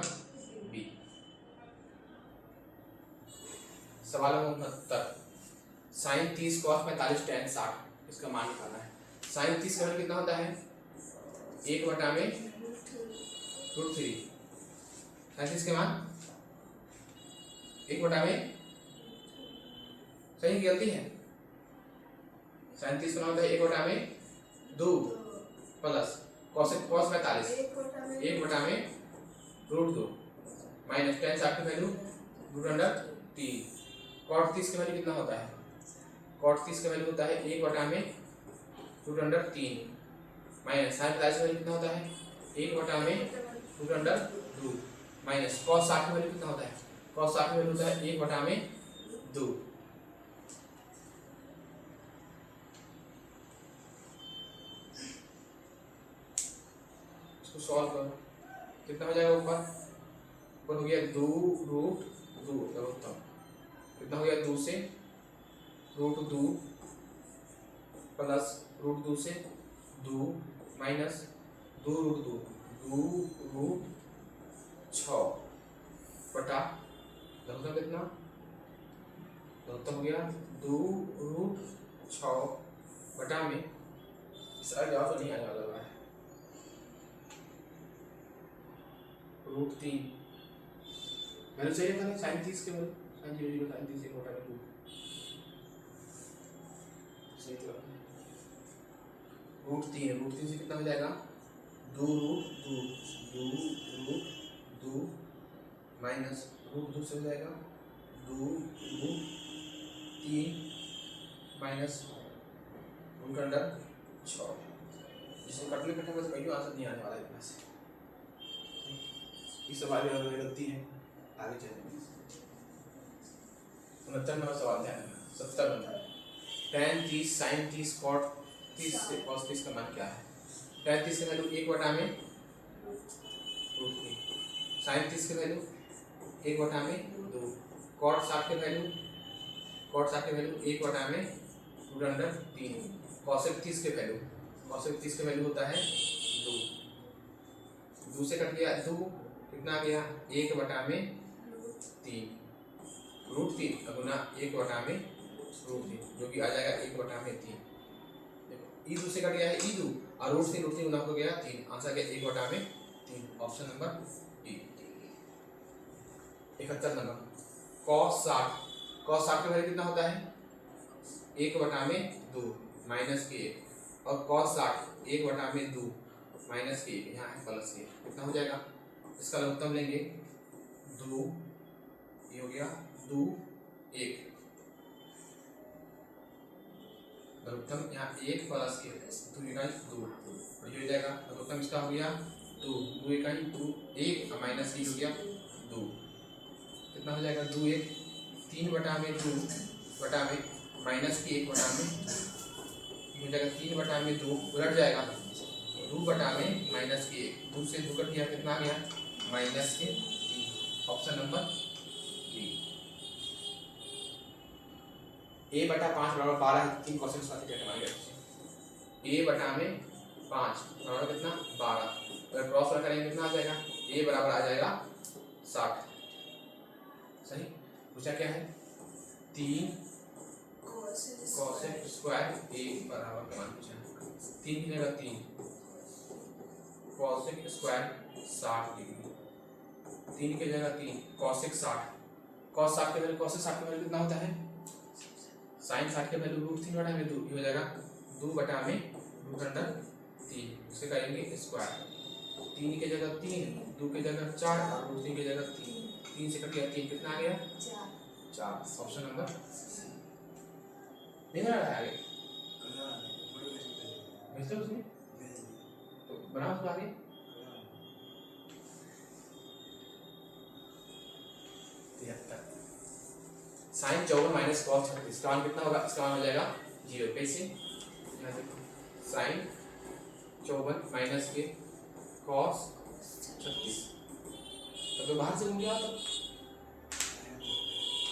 B. सवाल नंबर 69 sin 30 cos 45 tan 60, इसका मान निकालना है। sin 30 का मान कितना होता है? 1 बटा में रूट 3। sin 30 के मान 1 बटा में, सही गलती है? sin 30 का मान होता है 1 बटा में 2 प्लस cos 45 1 बटा में रूट 2 माइनस tan 60 की वैल्यू रूट अंडर 3। cot 30 की वैल्यू कितना होता है? cot 30 का वैल्यू होता है 1 बटा में रूट अंडर 3 माइनस sin 45 का वैल्यू कितना होता है? 1 बटा में रूट अंडर 2 माइनस cos 60 का वैल्यू कितना होता है? cos 60 का वैल्यू होता है 1 बटा में 2। इसको सॉल्व करो, कितना हो जाएगा ऊपर हो गया 2 रूट 2 लघुत्तम, कितना हो गया 2 से रूट 2 प्लस रूट 2 से 2 माइनस 2 रूट 2 2 रूट 6 बटा लघुत्तम कितना लघुत्तम हो गया 2 रूट 6 बटा में इसका जवाब तो नहीं आने वाला है रूट 3 मैंने चाहिए था साइन 30 के वैल्यू साइन 0 साइन 30 एक बटा में 2 सही तो रूट 3 से कितना हो जाएगा 2 रूट 2 माइनस रूट 2 से हो जाएगा 2 रूट 3 माइनस रूट अंडर 6 जिसे कटने में तो कहीं आंसर नहीं आने वाला है इतना से इस सवाल में गलती है आगे चलेंगे 69 नंबर सवाल ध्यान रखना 70 बनता है tan 30 sin 30 cot 30 से cos 30 का मान क्या है tan 30 का वैल्यू 1 बटा में रूट 3 sin 30 का वैल्यू 1 बटा में 2 cot 60 का वैल्यू 1 बटा में रूट अंडर 3 cosec 30 के वैल्यू होता है 2 से कट गया 2 कितना आ गया 1 बटा में 3 रूट 3 गुना 1 बटा में रूट 3 जो कि आ जाएगा 1 बटा में 3 देखो ई2 से कट गया है ई2 और रूट 3 गुना हो गया 3 आंसर गया 1 बटा में 3 ऑप्शन नंबर ए 71 नंबर cos 60 का वैल्यू कितना होता है 1 बटा में 2 माइनस के 1 और cos 60 1 बटा में 2 माइनस के 1 यहाँ है प्लस के कितना हो जाएगा इसका लघुत्तम लेंगे 2 ये हो गया 2 1 लघुत्तम यहाँ 1 प्लस के 2 इकाई 2 ये हो जाएगा लघुत्तम इसका हो गया 2 इकाई 2 1 माइनस के हो गया 2 कितना हो जाएगा 2 1 3 बटा में 2 बटा में माइनस के 1 बटा में ये हो जाएगा 3 बटा में 2 उलट जाएगा 2 बटा में माइनस के 1 2 से 2 कट गया कितना आ गया माइनस के 3 ऑप्शन नंबर बी a बटा 5 बराबर 12 है 3 क्वेश्चन साथ ही हमारे a बटा में 5 बराबर कितना 12 अगर क्रॉस करेंगे कितना आ जाएगा a बराबर आ जाएगा 60 सही पूछा क्या है 3 cosec स्क्वायर a बराबर का मान पूछा 3 की जगह 3 cosec स्क्वायर 60 डिग्री 3 की जगह 3 cosec 60 cos 60 के वैल्यू cosec 60 के वैल्यू कितना होता है sin 60 के वैल्यू रूट 3 बटा में 2 ये हो जाएगा 2 बटा में रूट अंडर 3 इससे करेंगे स्क्वायर 3 की जगह 3 2 की जगह 4 और रूट 3 की जगह 3 से कट गया 3 कितना आ गया 4 ऑप्शन नंबर नहीं बना रहा है आगे मिस्टर उसमें तो बनाओ उसको आगे साइन 54 माइनस कॉस 36 इसका मान कितना होगा इसका मान हो जाएगा 0 कैसे यहाँ देखो साइन 54 माइनस के कॉस 36 तो बाहर से घूम गया तो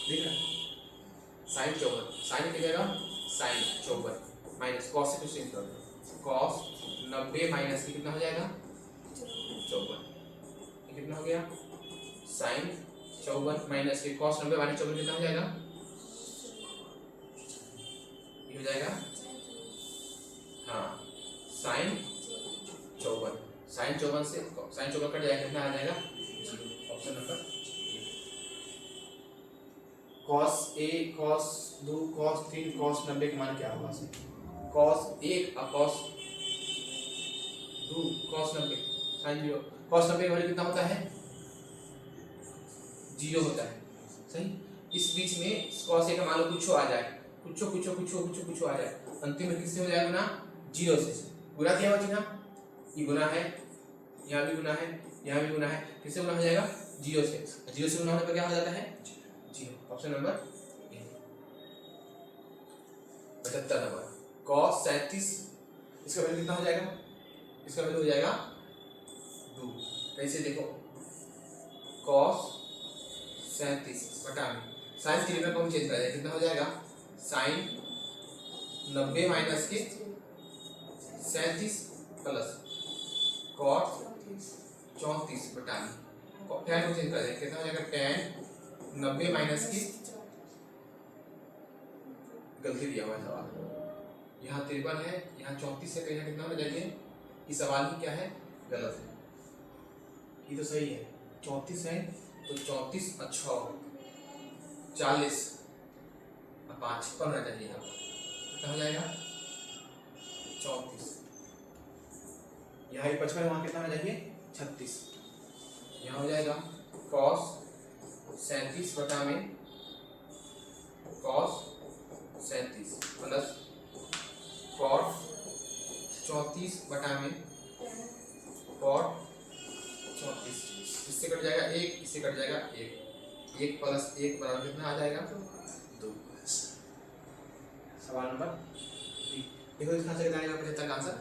देख रहा साइन 54 साइन की जगह साइन 54 माइनस कॉस से चेंज कर दो कॉस 90 माइनस के कितना हो जाएगा 54 ये कितना हो गया साइन 54 माइनस के कॉस 90 माइनस 54 कितना हो जाएगा ये हो जाएगा हाँ साइन 54 से साइन 54 कट जाएगा कितना आ जाएगा option number cos a cos 2 cos 3 cos 90 का मान क्या होगा cos 1 और cos 2 cos 90 sin 0 cos 90 का वैल्यू कितना होता है 0 होता है सही इस बीच में cos a का मान लो कुछ आ जाए कुछ आ जाए अंतिम में किससे हो जाएगा गुना 0 से गुना क्या होगा चिन्ह ये गुना है यहाँ भी गुना है यहाँ भी गुना है किससे गुना हो जाएगा 0 से गुना होने पर क्या हो जाता है 0 ऑप्शन नंबर 75 नंबर cos 37 इसका वैल्यू कितना हो जाएगा इसका वैल्यू हो जाएगा 2। कैसे देखो, cos 37 बटा में साइन थीटा को हम चेंज कर दें, कितना हो जाएगा साइन 90 माइनस के 37 प्लस cos 34 बटा में tan को चेंज कर दें, कितना हो जाएगा tan 90 माइनस की, गलती दिया हुआ है सवाल, यहाँ 53 है, यहाँ 34 है, कहीं कितना होना चाहिए, इस सवाल की क्या है गलत है, ये तो सही है 34 है तो 34 अच्छा 40 और 5 कम रहना चाहिए, यहाँ कितना हो जाएगा 34, यहाँ 55 वहाँ कितना होना चाहिए 36, यहाँ हो जाएगा cos 37 बटा में cos 37 प्लस cot 34 बटा में cot 34, इससे कट जाएगा 1, इससे कट जाएगा 1, 1 प्लस 1 बराबर कितना आ जाएगा 2। सवाल नंबर 3 देखो, इसका आंसर कितना आएगा 75 का आंसर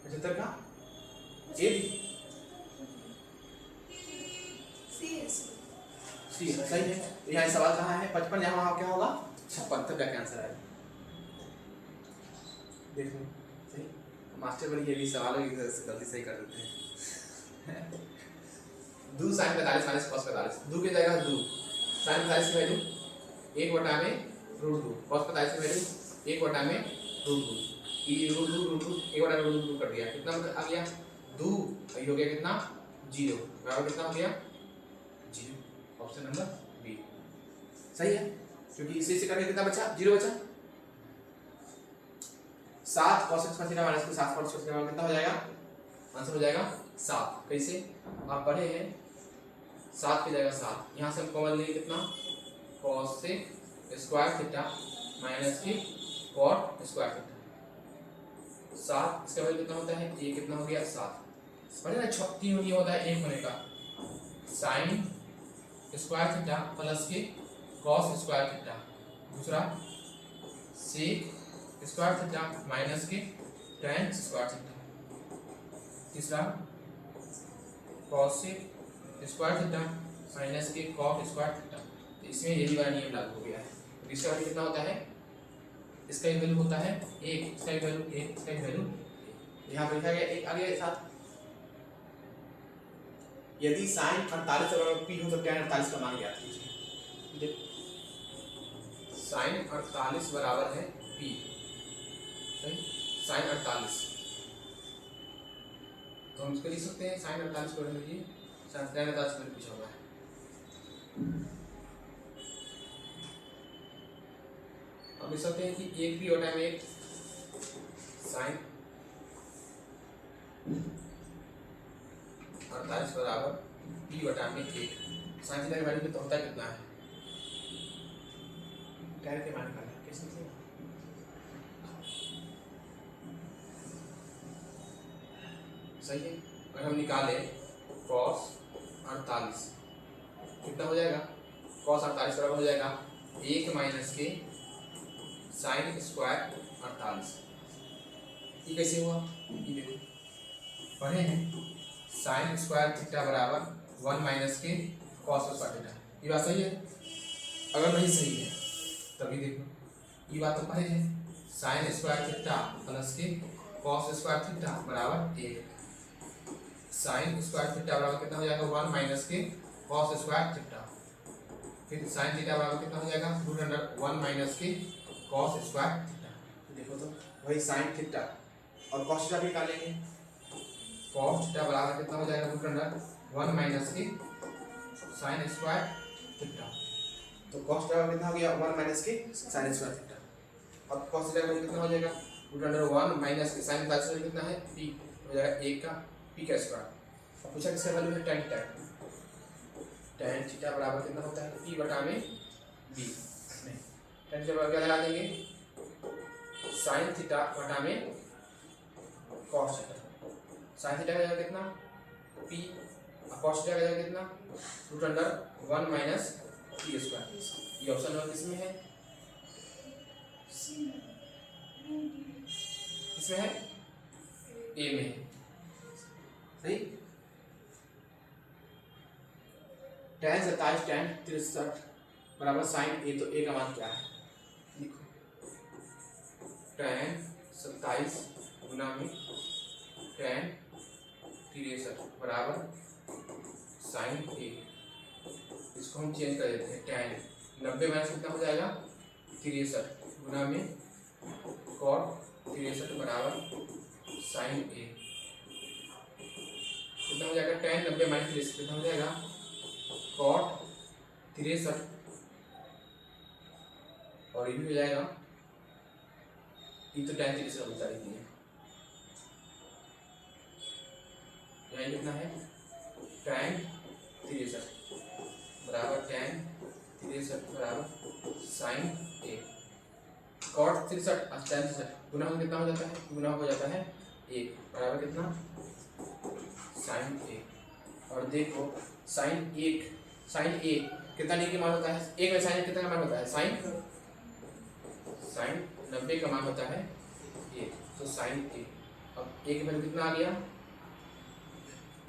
75 का ए सी सही है। तो यहाँ सवाल कहाँ है 55, यहाँ वहाँ क्या होगा 56, तब जाके आंसर आएगा। देखो सही, मास्टर बड़ी ये भी सवाल है, गलती सही कर देते हैं। 2 sin 45 माइनस cos 45, 2 की जगह 2, sin 45 की वैल्यू 1 बटा में √2, cos 45 की वैल्यू 1 बटा में √2, ये √2 1 बटा में √2 कर दिया, कितना आ गया 2, ये हो गया कितना 0, बराबर कितना हो गया 0, ऑप्शन नंबर बी सही है, क्योंकि इसे करके कितना बचा 0 बचा। 7 cos x theta minus 7 cos x कितना हो जाएगा, आंसर हो जाएगा 7। कैसे आप पढ़े हैं 7 की जगह 7, यहाँ से हम कॉमन लेंगे कितना cos से स्क्वायर थीटा माइनस की cot स्क्वायर थीटा, 7 इसका वैल्यू कितना होता है, ये कितना हो गया 7, पढ़े ना 3 ये होता है 1 होने का, साइन स्क्वायर थीटा प्लस के cos स्क्वायर थीटा, दूसरा sec स्क्वायर थीटा माइनस के tan स्क्वायर थीटा, तीसरा cos स्क्वायर थीटा माइनस के cot स्क्वायर थीटा। तो इसमें यही वाला नियम लागू हो गया है। तो इसका वैल्यू कितना होता है, इसका वैल्यू होता है 1, इसका वैल्यू 1, इसका वैल्यू यहाँ पर लिखा गया 1 आ गया साथ। यदि sin 48 बराबर p हो तो tan 48 का मान ज्ञात कीजिए। sin 48 बराबर है p, sin 48, तो हम इसको लिख सकते हैं sin 48 को लीजिए, sin 48 में पूछा हुआ है। हम लिख सकते हैं कि 1 p बटा में 1 sin 48 बराबर p बटा में 1, sin थीटा का वैल्यू कितना होता है, कितना है tan के मान निकालना है, कैसे निकलेगा सही है। अगर हम निकाले cos 48 कितना हो जाएगा, cos 48 बराबर हो जाएगा 1 माइनस के sin स्क्वायर 48, ये कैसे हुआ, ये देखो पढ़े हैं sin स्क्वायर थीटा बराबर 1 माइनस के cos स्क्वायर थीटा, ये बात सही है। अगर नहीं सही है तभी देखो, ये बात तो पढ़े हैं sin स्क्वायर थीटा प्लस के cos स्क्वायर थीटा बराबर 1, sin स्क्वायर थीटा बराबर कितना हो जाएगा 1 माइनस के cos स्क्वायर थीटा, फिर sin थीटा बराबर कितना हो जाएगा √1 माइनस के cos स्क्वायर थीटा। देखो तो वही sin थीटा और cos थीटा भी निकालेंगे, cos थीटा बराबर कितना हो जाएगा √1 माइनस के sin स्क्वायर थीटा, तो cos थीटा कितना हो गया 1 माइनस के sin स्क्वायर थीटा, अब cos थीटा का कितना हो जाएगा √1 माइनस के sin थीटा से कितना है p हो जाएगा 1 का p का स्क्वायर। अब पूछा किसका वैल्यू है tan थीटा, tan थीटा बराबर कितना होता है p बटा में b, नहीं tan थीटा बराबर क्या लगा देंगे sin थीटा बटा में cos थीटा, sin थीटा का जगह कितना p और cos थीटा का जगह कितना √1 माइनस p स्क्वायर, ये ऑप्शन नंबर किसमें है किसमें है? ए में है। सही। tan 27 tan 63 बराबर साइन ए, तो ए का मान क्या है? लिखो tan 27 गुना में tan 63 बराबर साइन ए। इसको हम चेंज कर देते हैं। tan 90 माइनस कितना हो जाएगा? 63 गुना में cot 63 बराबर साइन ए। कितना हो जाएगा? tan 90 माइनस 63 कितना हो जाएगा? cot 63 और ये भी हो जाएगा, ये तो tan 63 बता रही है। यहाँ कितना है? tan 63 बराबर tan 63 बराबर साइन ए। cot 63 और tan 63 गुना में कितना हो जाता है? गुना हो जाता है 1 बराबर कितना? साइन ए। और देखो साइन ए कितना डिग्री का मान होता है? एक में साइन कितना का मान होता है? साइन 90 का मान होता है 1, तो साइन ए। अब ए की वैल्यू कितना आ गया?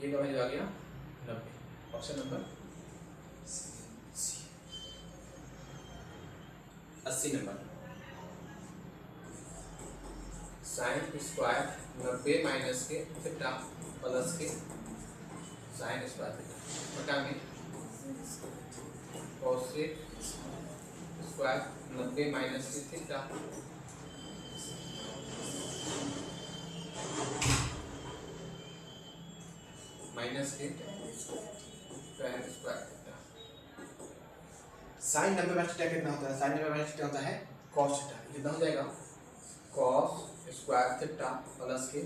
ए का वैल्यू आ गया 90। Option number 80 number. Sine square 90 minus के थीटा प्लस के साइन स्क्वायर थीटा बटा में कोसेक स्क्वायर 90 माइनस के थीटा माइनस के tan square theta. Sine 90 minus theta कितना होता है? साइन 90 माइनस थीटा होता है cos थीटा। कितना हो जाएगा? cos स्क्वायर थीटा प्लस के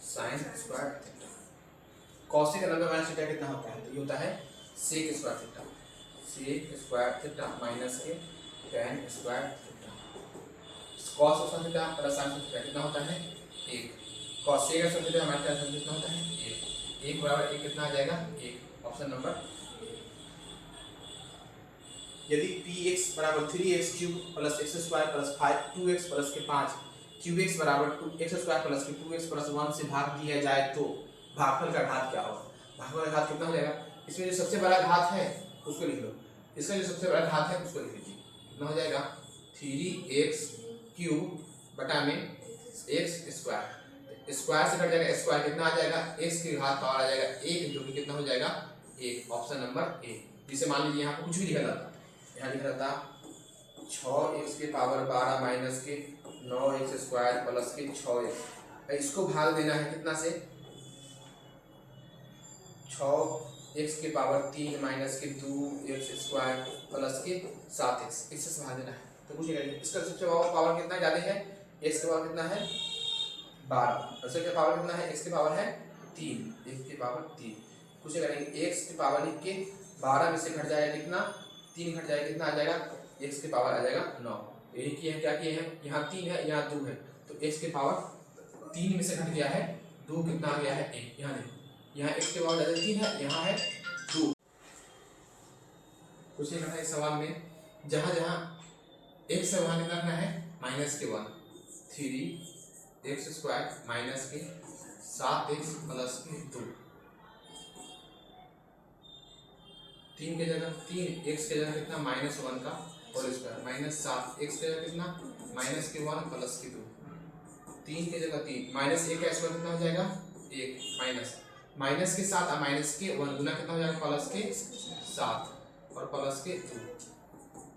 sine square theta. cosec 90 minus theta कितना होता है? तो ये होता है sec square theta. Sec square theta minus के tan square theta. cos square theta plus sine theta कितना होता है? 1। cos सेक स्क्वायर थीटा हमारे पास कितना होता है? 1 बराबर 1 कितना आ जाएगा? 1। Option number. यदि px बराबर 3x cube plus x square plus 5 2x plus के 5 क्यूब x बराबर 2x स्क्वायर प्लस के 2x प्लस 1 से भाग दिया जाए तो भागफल का घात क्या होगा? भागफल का घात कितना हो जाएगा? इसमें जो सबसे बड़ा घात है उसको लिख लो। इसका जो सबसे बड़ा घात है उसको लिख लीजिए। कितना हो जाएगा? 3x क्यूब बटा में x स्क्वायर। स्क्वायर से कट जाएगा स्क्वायर, कितना आ जाएगा? x की घात पावर आ जाएगा 1, जो कि कितना हो जाएगा? 1। ऑप्शन नंबर ए। जिसे मान लीजिए यहाँ पर कुछ भी लिखा था, यहाँ लिखा था 6x के पावर 12 माइनस के 9x स्क्वायर प्लस के 6x। इसको भाग देना है कितना से? 6x के पावर 3 माइनस के 2x स्क्वायर प्लस के 7x, इससे भाग देना है। तो पूछेगा इसका सबसे पावर कितना ज़्यादा है? x का पावर कितना है? 12। इसका पावर कितना है? x की पावर है 3, x की पावर 3। पूछेगा x की पावर लिख के 12 में से घट जाएगा कितना? 3 घट जाएगा, कितना आ जाएगा? x की पावर आ जाएगा 9। यही किए हैं, क्या किए हैं? यहाँ 3 है, यहाँ 2 है, तो x की पावर 3 में से घट गया है 2, कितना आ गया है? 1। यहाँ देखो, यहाँ x की पावर ज़्यादा 3 है, यहाँ है 2। पूछेगा है इस सवाल में जहाँ जहाँ x से वहाँ कितना रखना है? -1। 3x स्क्वायर माइनस के 7x प्लस के 2। 3 के जगह 3x के जगह कितना? -1 का होल स्क्वायर माइनस 7x के जगह कितना? -1 प्लस के 2। 3 के जगह 3 -1 का स्क्वायर कितना हो जाएगा? 1 माइनस के 7 और माइनस के 1 गुना कितना हो जाएगा? प्लस के 7 और प्लस के 2।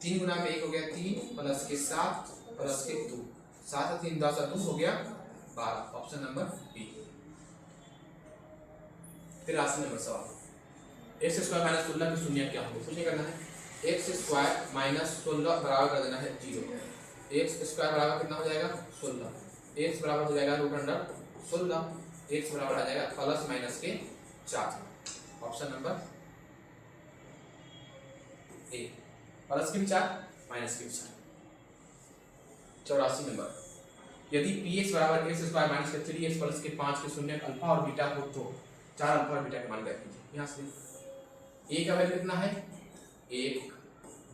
3 गुना में 1 हो गया 3 प्लस के 7 प्लस के 2। 7 और 3 10 और 2 हो गया 12। Option number B. 83 नंबर सवाल। x स्क्वायर माइनस 16 की शून्य क्या होगा? कुछ नहीं करना है। x स्क्वायर माइनस 16 बराबर कर देना है 0। x स्क्वायर बराबर कितना हो जाएगा? 16। x बराबर हो जाएगा √16। x बराबर आ जाएगा प्लस माइनस के 4। ऑप्शन नंबर ए। प्लस के भी 4 माइनस के भी 4। 84 नंबर। यदि px बराबर x स्क्वायर माइनस के 3x प्लस के 5 के शून्य अल्फा और बीटा हो तो 4 अल्फा और बीटा के मान ज्ञात कीजिए। यहाँ से a का वैल्यू कितना है? 1,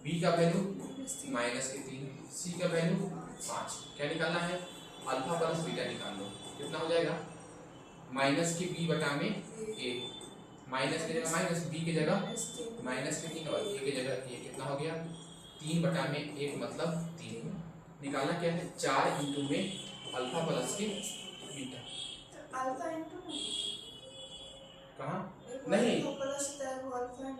b का वैल्यू -3, c का वैल्यू 5। क्या निकालना है? अल्फा प्लस बीटा निकाल लो, कितना हो जाएगा माइनस के बी बटा में ए, माइनस की जगह माइनस, बी की जगह माइनस के 3 और ए की जगह ए, कितना हो गया 3 बटा में 1 मतलब 3। निकालना क्या है 4 इंटू में अल्फा प्लस के बीटा, अल्फा इंटू कहाँ नहीं प्लस अल्फा इंटू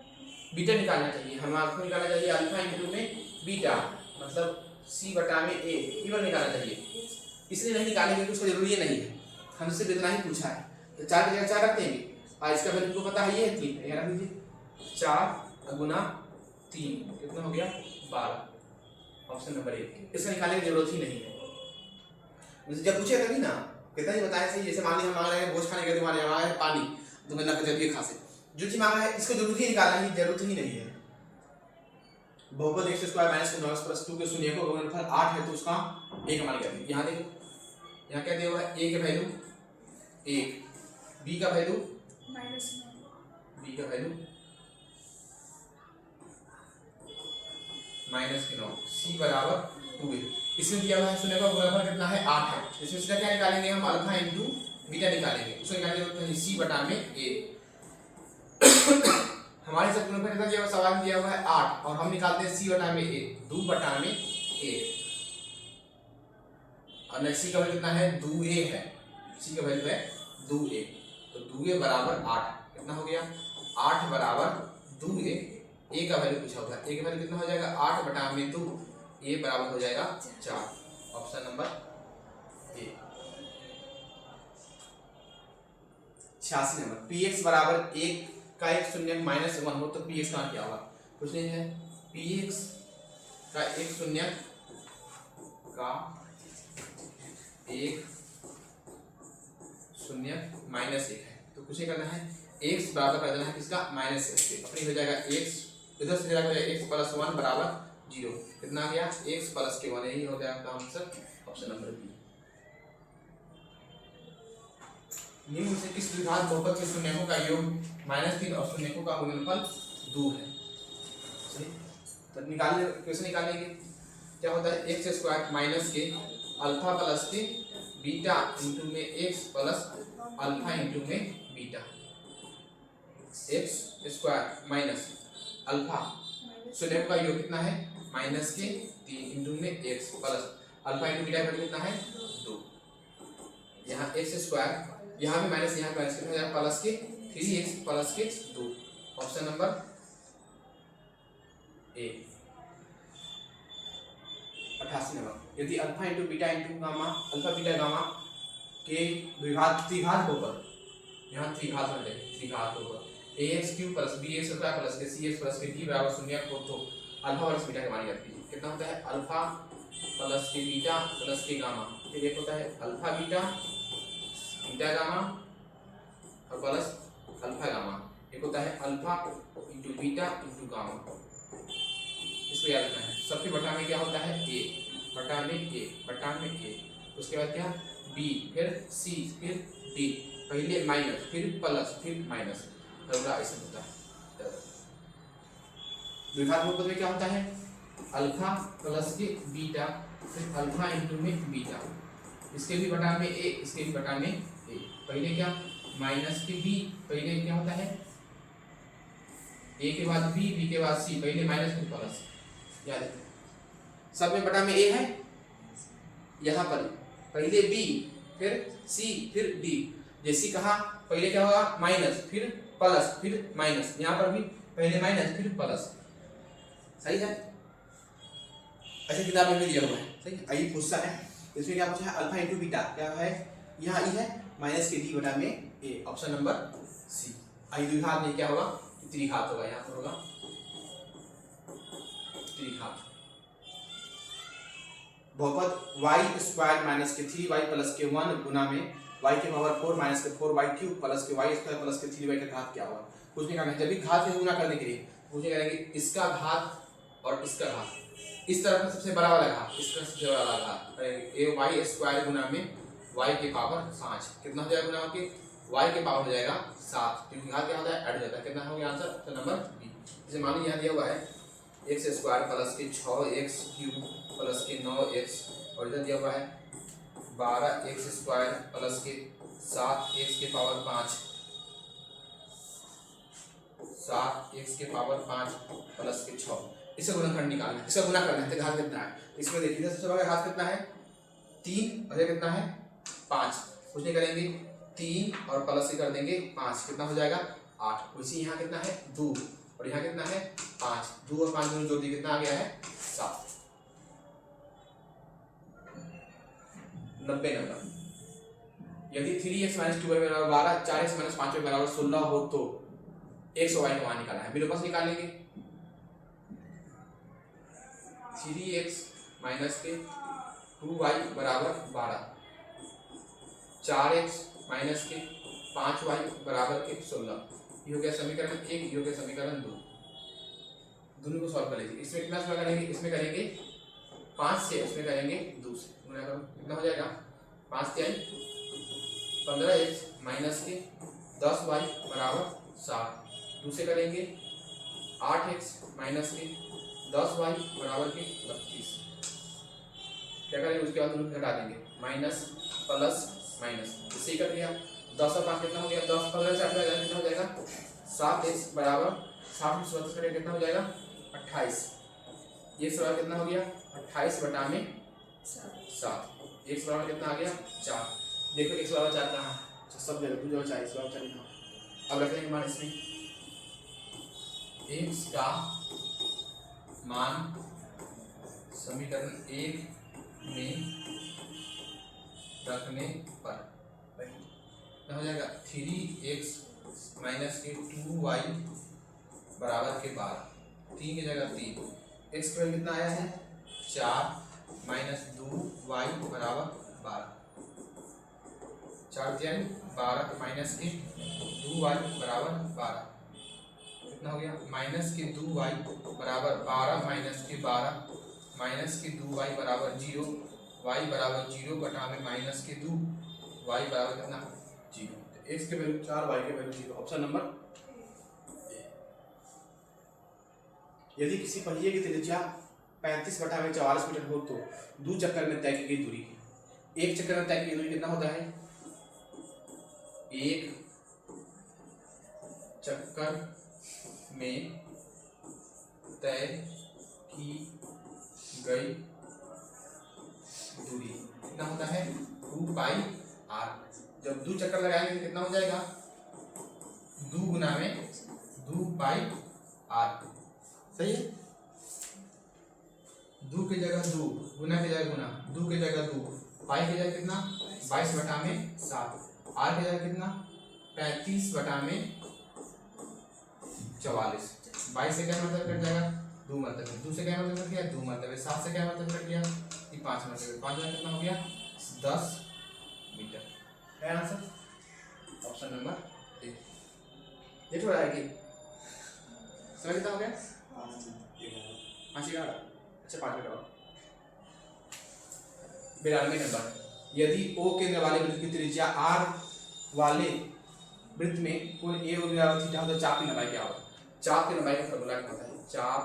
बीटा निकालना चाहिए, हम आपको निकालना चाहिए अल्फा इंटू में बीटा मतलब सी बटा में ए, इवन निकालना चाहिए। इसलिए नहीं निकालेंगे कि उसका जरूरी नहीं है, हमसे इतना ही पूछा है तो 4 की जगह 4 रख देंगे और इसका वैल्यू को पता है ये है 3, यहाँ रख दीजिए 4 गुना 3 कितना हो गया 12, ऑप्शन नंबर 1। इसका निकालने की जरूरत ही नहीं है, मुझे जब पूछे तभी ना कितना ही बताया सही। जैसे मान ली हम मांग रहे हैं भोज खाने के लिए, मांग रहे हैं पानी, तो मैं ना जब ये खा से जो चीज मांगा है इसको जरूरत ही निकालना की जरूरत ही नहीं है। बहुपद x square minus 9x plus 2 के शून्य को गुणनफल 8 है तो उसका 1 मान क्या है, यहाँ देखो यहाँ क्या दिया हुआ है a के वैल्यू 1, b का वैल्यू -9 b का वैल्यू -9, c बराबर 2a। इसमें दिया हुआ है शून्य का गुणनफल कितना है 8 है, इसमें से क्या निकालेंगे हम अल्फा इंटू बीटा निकालेंगे, उसको निकालने की जरूरत नहीं, c बटा में a। हमारे सब गुणनफल कितना दिया हुआ सवाल में दिया हुआ है 8 और हम निकालते हैं c बटा में a, 2 बटा में a और नेक्स्ट c का वैल्यू कितना है 2a है, c का वैल्यू है 2a, तो 2a बराबर 8 कितना हो गया 8 बराबर 2a, a का वैल्यू पूछा हुआ है, a का वैल्यू कितना हो जाएगा 8 बटा में 2, a बराबर हो जाएगा 4, ऑप्शन नंबर ए। 86 नंबर px बराबर 1 का एक शून्य माइनस 1 हो तो px का क्या होगा, कुछ नहीं है, px का एक शून्य का एक शून्य माइनस 1 है, तो कुछ नहीं करना है, x बराबर कर देना है किसका -x के, अपनी हो जाएगा x इधर से हो जाएगा x प्लस 1 बराबर 0, कितना आ गया x प्लस के 1, यही हो गया आपका आंसर, ऑप्शन नंबर बी। निम्न से किस द्विघात बहुपद के शून्यकों का योग -3 और शून्यकों का गुणनफल 2 है, सही। तो निकालने कैसे निकालेंगे, क्या होता है x स्क्वायर माइनस के अल्फा प्लस के बीटा इंटू में x प्लस अल्फा इंटू में beta, x square minus alpha शून्यकों का योग कितना है -3 इंटू में x plus alpha into beta का कितना है 2, यहाँ x स्क्वायर यहाँ भी माइनस यहाँ माइनस कितना हो जाएगा प्लस के 3x प्लस के 2, ऑप्शन नंबर ए। 88 नंबर यदि alpha into beta into gamma alpha beta gamma के द्विघात त्रिघात बहुपद, यहाँ त्रिघात हो जाएगा, त्रिघात बहुपद ax³ प्लस bx² प्लस के cx प्लस के d बराबर 0 हो तो अल्फा प्लस बीटा की मान जाती है, कितना होता है अल्फा प्लस के बीटा प्लस के गामा, फिर एक होता है अल्फा बीटा बीटा गामा और प्लस अल्फा गामा, एक होता है alpha into beta into gamma, इसको याद रखना है। सबके बटा में क्या होता है a, बटा में a, बटा में a, उसके बाद क्या b, फिर c, फिर d, पहले माइनस फिर प्लस फिर माइनस, अगला ऐसा होता है। द्विघात बहुपद में क्या होता है अल्फा प्लस के बीटा फिर अल्फा इंटू में बीटा, इसके भी बटा में a, इसके भी बटा में a, पहले क्या माइनस के b, पहले क्या होता है a के बाद b, b के बाद c, पहले माइनस फिर प्लस, याद रखें सब में बटा में a है, यहाँ पर पहले b फिर c फिर d, जैसे कहा पहले क्या होगा माइनस फिर प्लस फिर माइनस, यहाँ पर भी पहले माइनस फिर प्लस, सही है। अच्छा किताब में भी दिया हुआ है, सही है। आइए पूछता है इसमें क्या पूछा है अल्फा इंटू बीटा क्या है, यहाँ ई है माइनस के डी बटा में ए, ऑप्शन नंबर सी। आई द्विघात में क्या होगा त्रिघात होगा, यहाँ पर होगा त्रिघात। बहुपद y स्क्वायर माइनस के 3y प्लस के 1 गुना में y के पावर 4 माइनस के 4y क्यूब प्लस के y स्क्वायर प्लस के 3y का घात क्या होगा, कुछ नहीं करना है। जब भी घात से गुना करने के लिए मुझे करेंगे इसका घात और इसका घात, इस तरफ में सबसे बड़ा वाला घात, इसका सबसे बड़ा वाला घात करेंगे, ए वाई स्क्वायर गुना में y के पावर 5 कितना हो जाएगा गुना के y के पावर हो जाएगा 7, क्योंकि घात क्या होता है ऐड हो जाता है, कितना हो गया आंसर ऑप्शन नंबर बी। जैसे मान लीजिए यहाँ दिया हुआ है x स्क्वायर प्लस के 6x क्यूब प्लस के 9x और इधर दिया हुआ है 12x² प्लस के 7x के पावर 5 7x के पावर 5 प्लस के 6। इसका गुणनखंड निकालना है, इसका गुना करना है, तो घात कितना है। इसमें देखिए सबसे बड़ा घात कितना है 3 और ये कितना है 5। कुछ नहीं करेंगे 3 और प्लस से कर देंगे 5, कितना हो जाएगा 8। वैसे यहाँ कितना है 2 और यहाँ कितना है 5, 2 और 5 दोनों जोड़ दिए कितना आ गया है 7। 90 नंबर। यदि 3x - 2y बराबर 12, 4x - 5y बराबर 16 हो तो x और y का मान निकालना है। मेरे पास निकालेंगे 3x - के 2y बराबर 12, 4x - के 5y बराबर के 16। ये हो गया समीकरण 1, ये हो गया समीकरण 2। दोनों को सॉल्व कर लीजिए। इसमें कितना सॉल्व करेंगे, इसमें करेंगे 5 से, इसमें करेंगे 2 से। गुणा करो कितना हो जाएगा 5 से 15x - के 10y बराबर 7। 2 से करेंगे 8x - के 10y बराबर के 32। क्या करेंगे उसके बाद दोनों घटा देंगे, माइनस प्लस माइनस, इससे कट गया। 10 और 5 कितना हो गया 10, 15 से 8 कितना हो जाएगा 7x बराबर 60 से 32 करेंगे कितना हो जाएगा 28। ये सवाल कितना हो गया 28 बटा में 7। एक बराबर कितना आ गया 4। देखो x बराबर 4 कहाँ है, सब जगह 2 जगह 4, x बराबर 4 यहाँ। अब रखेंगे मान इसमें, x का मान समीकरण 1 में रखने पर क्या हो जाएगा 3x - के 2y बराबर के 12, 3 की जगह 3, x स्क्वायर कितना आया है 4 - 2y बराबर 12, 4 जन 12 माइनस के 2y बराबर 12 कितना हो गया माइनस के 2y बराबर 12 माइनस के 12 माइनस के 2y बराबर 0, y बराबर 0 बटा में माइनस के 2, y बराबर कितना 0। तो x के वैल्यू 4, y के वैल्यू 0। ऑप्शन नंबर ए। यदि किसी पहिए की त्रिज्या 35 बटा में 44 मीटर हो तो 2 चक्कर में तय की गई दूरी की, एक चक्कर में तय की गई दूरी कितना होता है, एक चक्कर में तय की गई दूरी कितना होता है 2πr। जब 2 चक्कर लगाएंगे तो कितना हो जाएगा 2 गुना में 2πr। सही है, 2 की जगह 2, गुना की जगह गुना, 2 की जगह 2, पाई की जगह कितना 22 बटा में 7, r की जगह कितना 35 बटा में 44। 22 से क्या मतलब कट जाएगा 2 मतलब, 2 से क्या मतलब कट गया 2 मतलब, 7 से क्या मतलब कट गया 5 मतलब, 5 कितना हो गया 10 मीटर। है आंसर ऑप्शन नंबर ए। ये थोड़ा है कि समझ कितना हो गया 5 11। अच्छा 5 मिनट और 92 नंबर। यदि O केंद्र वाले वृत्त की त्रिज्या R वाले वृत्त में कोण A और बराबर थीटा हो तो चाप की लंबाई क्या होगा। चाप की लंबाई का फॉर्मूला क्या होता है, चाप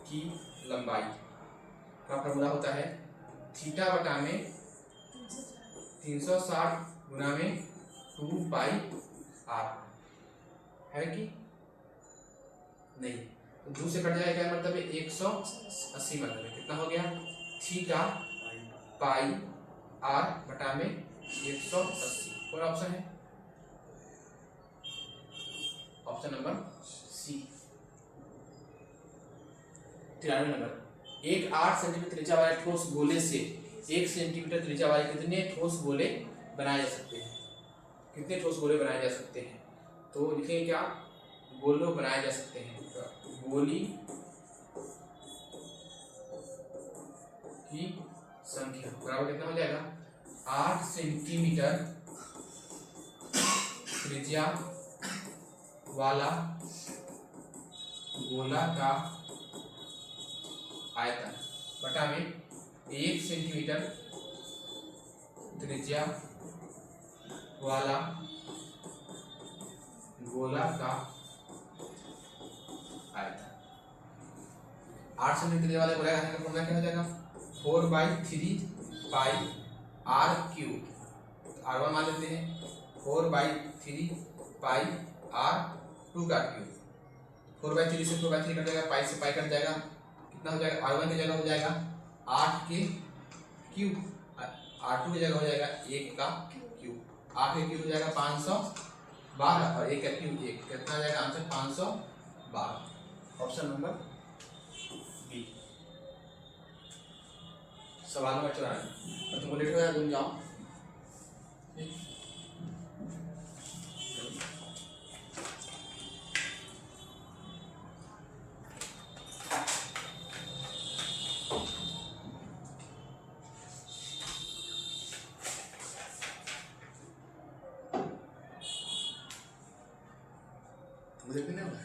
की लंबाई का फॉर्मूला होता है थीटा बटा में 360 गुना में 2πr। है कि नहीं, तो 2 से कट जाएगा क्या मतलब है 180 मतलब है कितना हो गया थीटा पाई r बटा में 180। कौन ऑप्शन है, ऑप्शन नंबर सी। 93 नंबर। एक 8 सेंटीमीटर त्रिज्या वाले ठोस गोले से 1 सेंटीमीटर त्रिज्या वाले कितने ठोस गोले बनाए जा सकते हैं, कितने ठोस गोले बनाए जा सकते हैं। तो लिखेंगे क्या, गोलों बनाए जा सकते हैं, गोली की संख्या बराबर कितना हो जाएगा 8 सेंटीमीटर त्रिज्या वाला गोला का आयतन बटा में 1 सेंटीमीटर त्रिज्या वाला गोला का आयतन। 8 सेंटीमीटर त्रिज्या वाले गोला का आयतन का फॉर्मूला क्या हो जाएगा 4/3 पाई आर क्यूब, आर वन मान लेते हैं 4/3 पाई आर टू का क्यूब। 4/3 से 4/3 कट जाएगा, पाई से पाई कट जाएगा, कितना हो जाएगा, आर वन की जगह हो जाएगा 8 के क्यूब, आर टू की जगह हो जाएगा 1 का क्यूब। 8 के क्यूब हो जाएगा 512 और 1 का क्यूब 1, कितना हो जाएगा आंसर 512। Option number B. सवाल नंबर 94। तुमको लेट हो गया, तुम जाओ। मुझे भी नहीं होगा।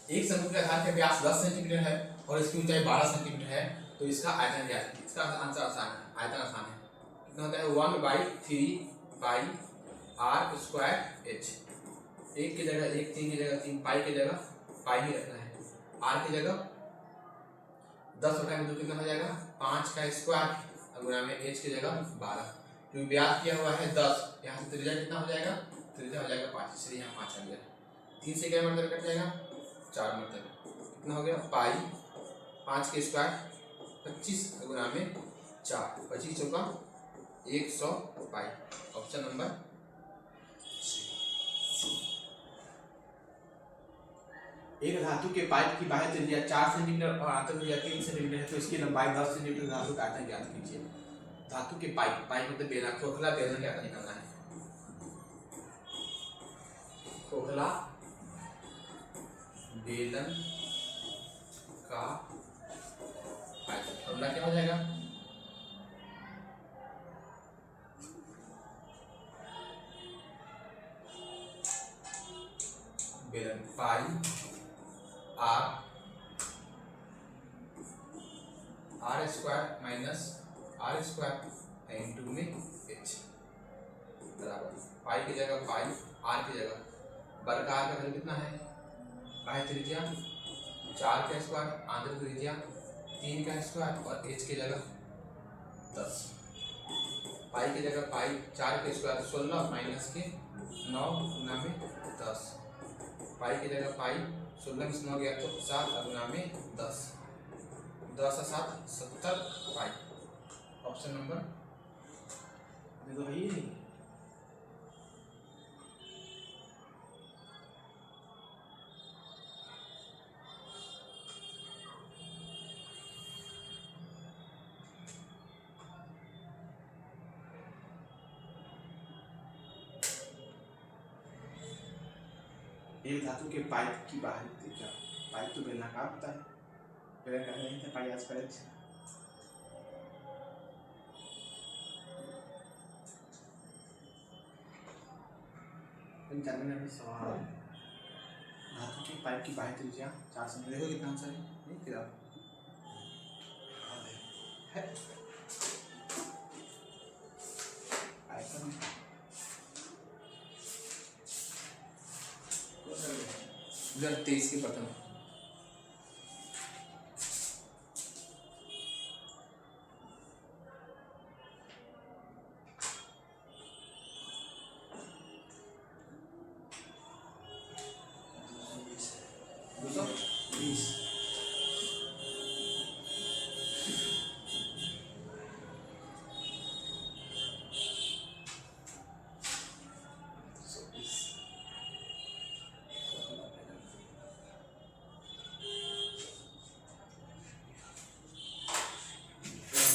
एक शंकु के आधार का व्यास 10 सेंटीमीटर है और इसकी ऊंचाई 12 सेंटीमीटर है, तो इसका आयतन क्या है? इसका आंसर आसान है, आयतन आसान है। कितना होता है 1/3 पाई आर स्क्वायर एच। एक की जगह 1, 3 की जगह 3, पाई की जगह पाई ही रखना है। आर की जगह 10/2 कितना हो जाएगा 5 का स्क्वायर गुणा में एच की जगह 12, क्योंकि व्यास किया हुआ है 10, यहाँ से त्रिज्या कितना हो जाएगा, त्रिज्या हो जाएगा 5, इसलिए यहाँ 5 आ गया। 3 से क्या मतलब कट जाएगा 4 मतलब, कितना हो गया पाई 5 के स्क्वायर 25 गुणा में 4, 25 चौका 100 पाई। ऑप्शन नंबर एक धातु के पाइप की बाह्य त्रिज्या 4 सेंटीमीटर और आंतरिक त्रिज्या 3 सेंटीमीटर है, तो इसकी लंबाई 10 सेंटीमीटर धातु का आयतन ज्ञात कीजिए। धातु के पाइप, पाइप मतलब बेलन, खोखला बेलन का आयतन निकालना है। खोखला बेलन का आयतन फॉर्मूला क्या हो जाएगा, बेलन pi R square minus R square into में एच बराबर पाई की जगह पाई, आर की जगह वर्ग का आर का वैल्यू कितना है, बाह्य त्रिज्या 4 का स्क्वायर, आंतरिक त्रिज्या 3 का स्क्वायर और एच की जगह 10। पाई की जगह पाई 4 के स्क्वायर 16 माइनस के 9 गुना में 10, पाई की जगह पाई 16 में 9 गया तो 7 गुना में 10, 10 और 7 70 पाई। ऑप्शन नंबर तो है ही नहीं। एक धातु के पाइप की बाहरी त्रिज्या, पाइप तो बेलनाकार होता है, बेलन का नहीं था पाई आसपास। सवाल, धातु के पाइप की बाह्य त्रिज्या 4 सेंटीमीटर, देखो कितना आंसर है, नहीं किताब है आयतन 2023 के प्रथम।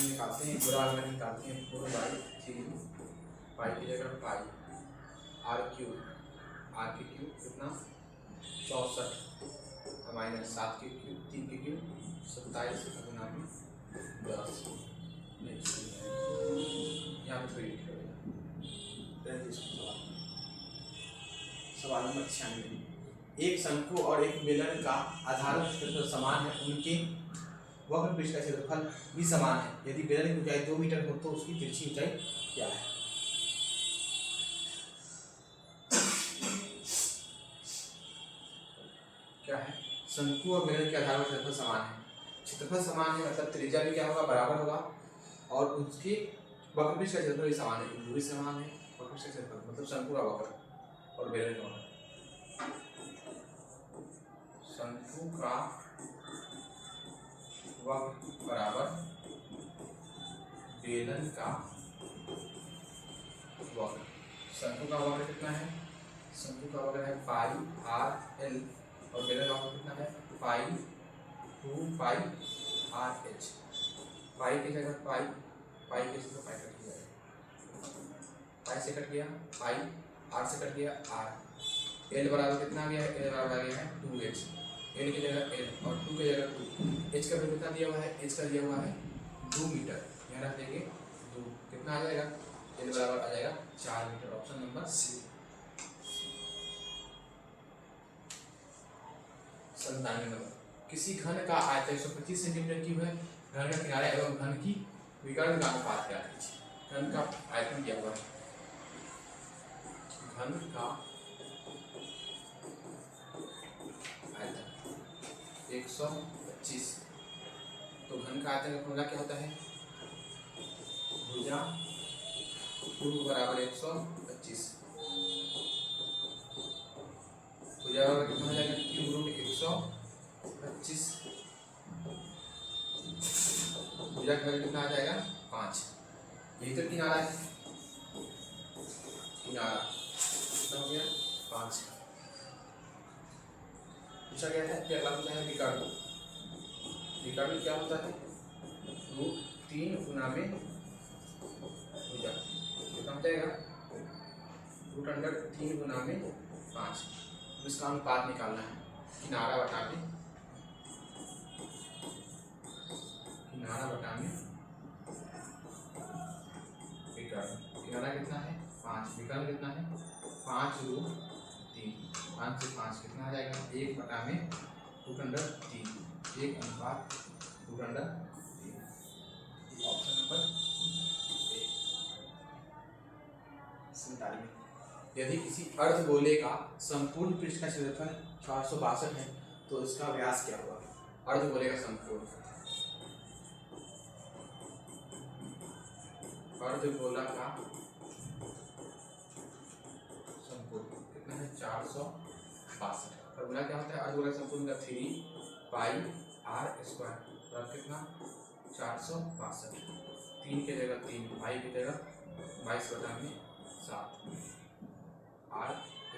निकालते हैं, पूरा अगर निकालते हैं 4/3 पाई की जगह पाई आर क्यूब, आर के क्यूब कितना 64 माइनस 7 के क्यूब 3 के क्यूब 27 गुना में 10। यहाँ पे थोड़ी सवाल नंबर 96। एक शंकु और एक बेलन का आधार क्षेत्रफल समान है, उनके वक्र पृष्ठ का क्षेत्रफल भी समान है। यदि बेलन की ऊंचाई 2 मीटर हो तो उसकी तिरछी ऊंचाई क्या है? क्या है? शंकु और बेलन के आधार क्षेत्रफल समान है। क्षेत्रफल समान है मतलब त्रिज्या भी क्या होगा, बराबर होगा, और उसकी वक्रपृष्ठ का क्षेत्रफल भी समान है, दूरी समान है, वक्रपृष्ठ का क्षेत्रफल मतलब शंकु का वक्र और बेलन का वक्र, शंकु का वक्र बराबर बेलन का वक्र। शंकु का वक्र कितना है, शंकु का वक्र है पाई आर एल और बेलन का वक्र कितना है पाई 2 पाई आर एच। पाई की जगह पाई, पाई की जगह पाई कट गया, पाई से कट गया पाई, आर से कट गया आर। एल बराबर कितना आ गया है, एल बराबर आ गया है 2h, एल की जगह एल और 2 की जगह 2। एच का वैल्यू कितना दिया हुआ है, एच का दिया हुआ है 2 मीटर, यहाँ रख देंगे 2, कितना आ जाएगा, एल बराबर आ जाएगा 4 metre. Option number C. 97 number, किसी घन का आयतन 125 सेंटीमीटर क्यूब है, घन का किनारा एवं घन की विकर्ण का अनुपात क्या है। घन का आयतन क्या हुआ है, घन का आयतन 125, तो घन का आयतन का फॉर्मूला क्या होता है, भुजा क्यूब बराबर 125, भुजा बराबर कितना हो जाएगा, क्यूब रूट 125, भुजा का वैल्यू कितना आ जाएगा 5। यही तो किनारा है, किनारा कितना हो गया 5। पूछा गया है कि अगला पूछा है विकर्ण। विकर्ण क्या होता है, रूट 3 गुना में भुजा कितना हो जाएगा, रूट अंडर 3 गुना में 5। इसका अनुपात निकालना है, किनारा बटा में, किनारा बटा में विकर्ण। किनारा कितना है 5, विकर्ण कितना है 5 रूट 3, 5 से 5 कितना आ जाएगा, 1 बटा में रूट अंडर 3, 1 अनुपात root under 3। Option number A. 47, यदि किसी अर्धगोले का संपूर्ण पृष्ठ का क्षेत्रफल 462 है तो इसका व्यास क्या होगा। अर्धगोले का संपूर्ण, अर्धगोला का संपूर्ण कितना है 462। फॉर्मूला क्या होता है अर्धगोला का संपूर्ण का 3 पाई आर स्क्वायर और कितना 462, 3 की जगह 3, पाई की जगह 22 बटा में 7, आर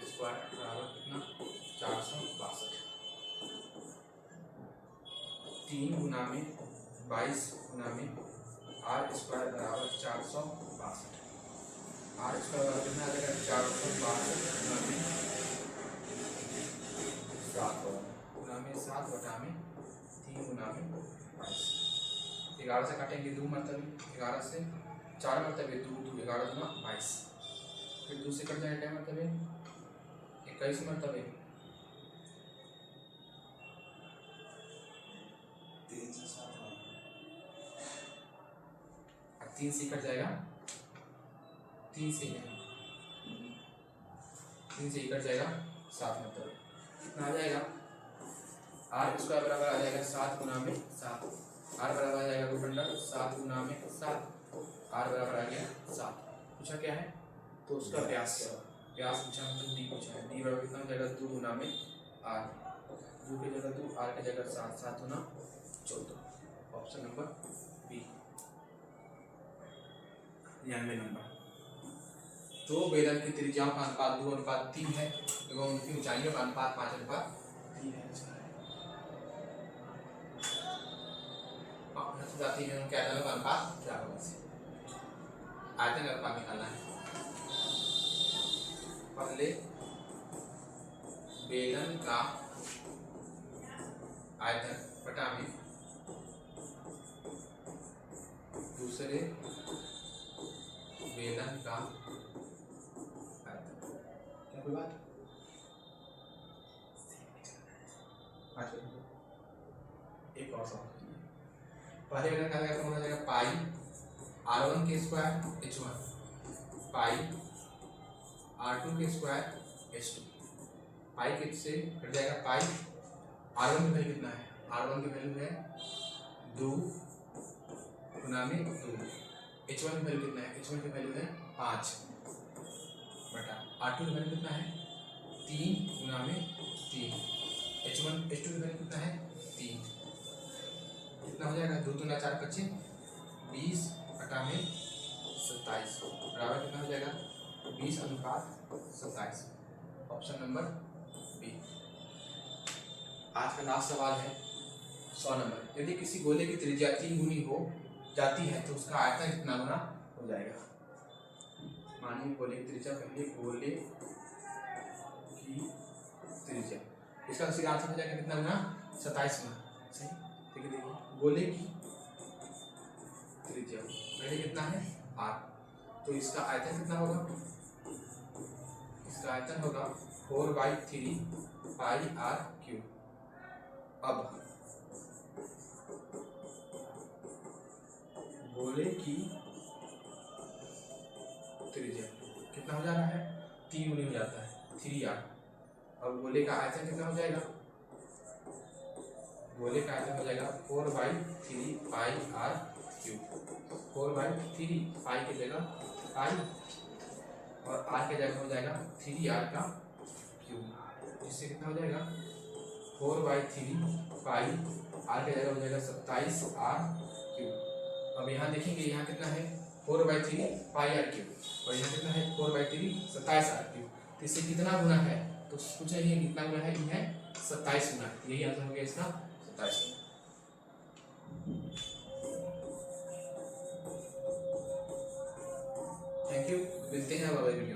स्क्वायर बराबर कितना 462, 3 गुना में 22 गुना में आर स्क्वायर बराबर 462, आर स्क्वायर बराबर कितना आ जाएगा 462 गुना में 7 गुना में 7 बटा में 3 गुना में 22। 11 से काटेंगे 2 मरतबे, 11 से 4 मरतबे 2, 11 गुना 22, फिर 2 से कट जाएगा क्या मरतबे 21 मरतबे, 3 से 7 3 से कट जाएगा, 3 से कट जाएगा 7 मरतबे, कितना आ जाएगा आर स्क्वायर बराबर आ जाएगा 7 गुना में 7, आर बराबर आ जाएगा रूट अंडर 7 गुना में 7, आर बराबर आ गया 7। पूछा क्या है तो उसका व्यास क्या होगा, व्यास पूछा मतलब डी पूछा है, डी बराबर कितना हो जाएगा 2 गुना में आर, 2 की जगह 2, आर की जगह 7, 7 गुना 14। Option number B. 99 नंबर, दो बेलन की त्रिज्याओं का अनुपात 2:3 है एवं उनकी ऊंचाइयों का अनुपात 5:3 है। जाती है उनके आयतन का अनुपात क्या होगा, आयतन का अनुपात निकालना है। पहले बेलन का आयतन बटा में दूसरे बेलन का आयतन, क्या कोई बात एक और सवाल, पहले बेलन का आयतन हो जाएगा पाई r1 के स्क्वायर h1 पाई r2 के स्क्वायर h2, पाई के से कट जाएगा पाई, r1 की वैल्यू कितना है, r1 की वैल्यू है 2 गुना में 2। h1 की वैल्यू कितना है? h1 की वैल्यू है 5 बटा r2 की वैल्यू कितना है? 3 गुना में 3। h2 की वैल्यू कितना है? 3। कितना हो जाएगा? 2 दूना 4 25 20 बटा में 27 बराबर कितना हो जाएगा? 20:27। Option number B. आज का लास्ट सवाल है 100 नंबर। यदि किसी गोले की त्रिज्या 3 गुनी हो जाती है तो उसका आयतन कितना गुना हो जाएगा? मानिए गोले की त्रिज्या, पहले गोले की त्रिज्या, इसका सीधा आंसर हो जाएगा कितना गुना? 27 गुना। सही। ठीक है, देखिए गोले की त्रिज्या पहले कितना है? r, तो इसका आयतन कितना होगा? इसका आयतन होगा 4/3 पाई r क्यूब। अब गोले की त्रिज्या कितना हो जा रहा है? 3 गुनी हो जाता है 3r। अब गोले का आयतन कितना हो जाएगा? गोले का आयतन हो जाएगा 4/3 पाई r क्यूब। 4/3 पाई की जगह पाई और r की जगह हो जाएगा 3r का क्यूब। इससे कितना हो जाएगा? 4/3 पाई r की जगह हो जाएगा 27r क्यूब। अब यहाँ देखेंगे, यहाँ कितना है? 4/3 पाई r क्यूब और यहाँ कितना है? 4/3 27r क्यूब। तो इससे कितना गुना है? तो पूछ रही है कितना गुना है? ये है 27 गुना। यही आंसर हो गया इसका 27। थैंक यू, मिलते हैं अब अगले वीडियो।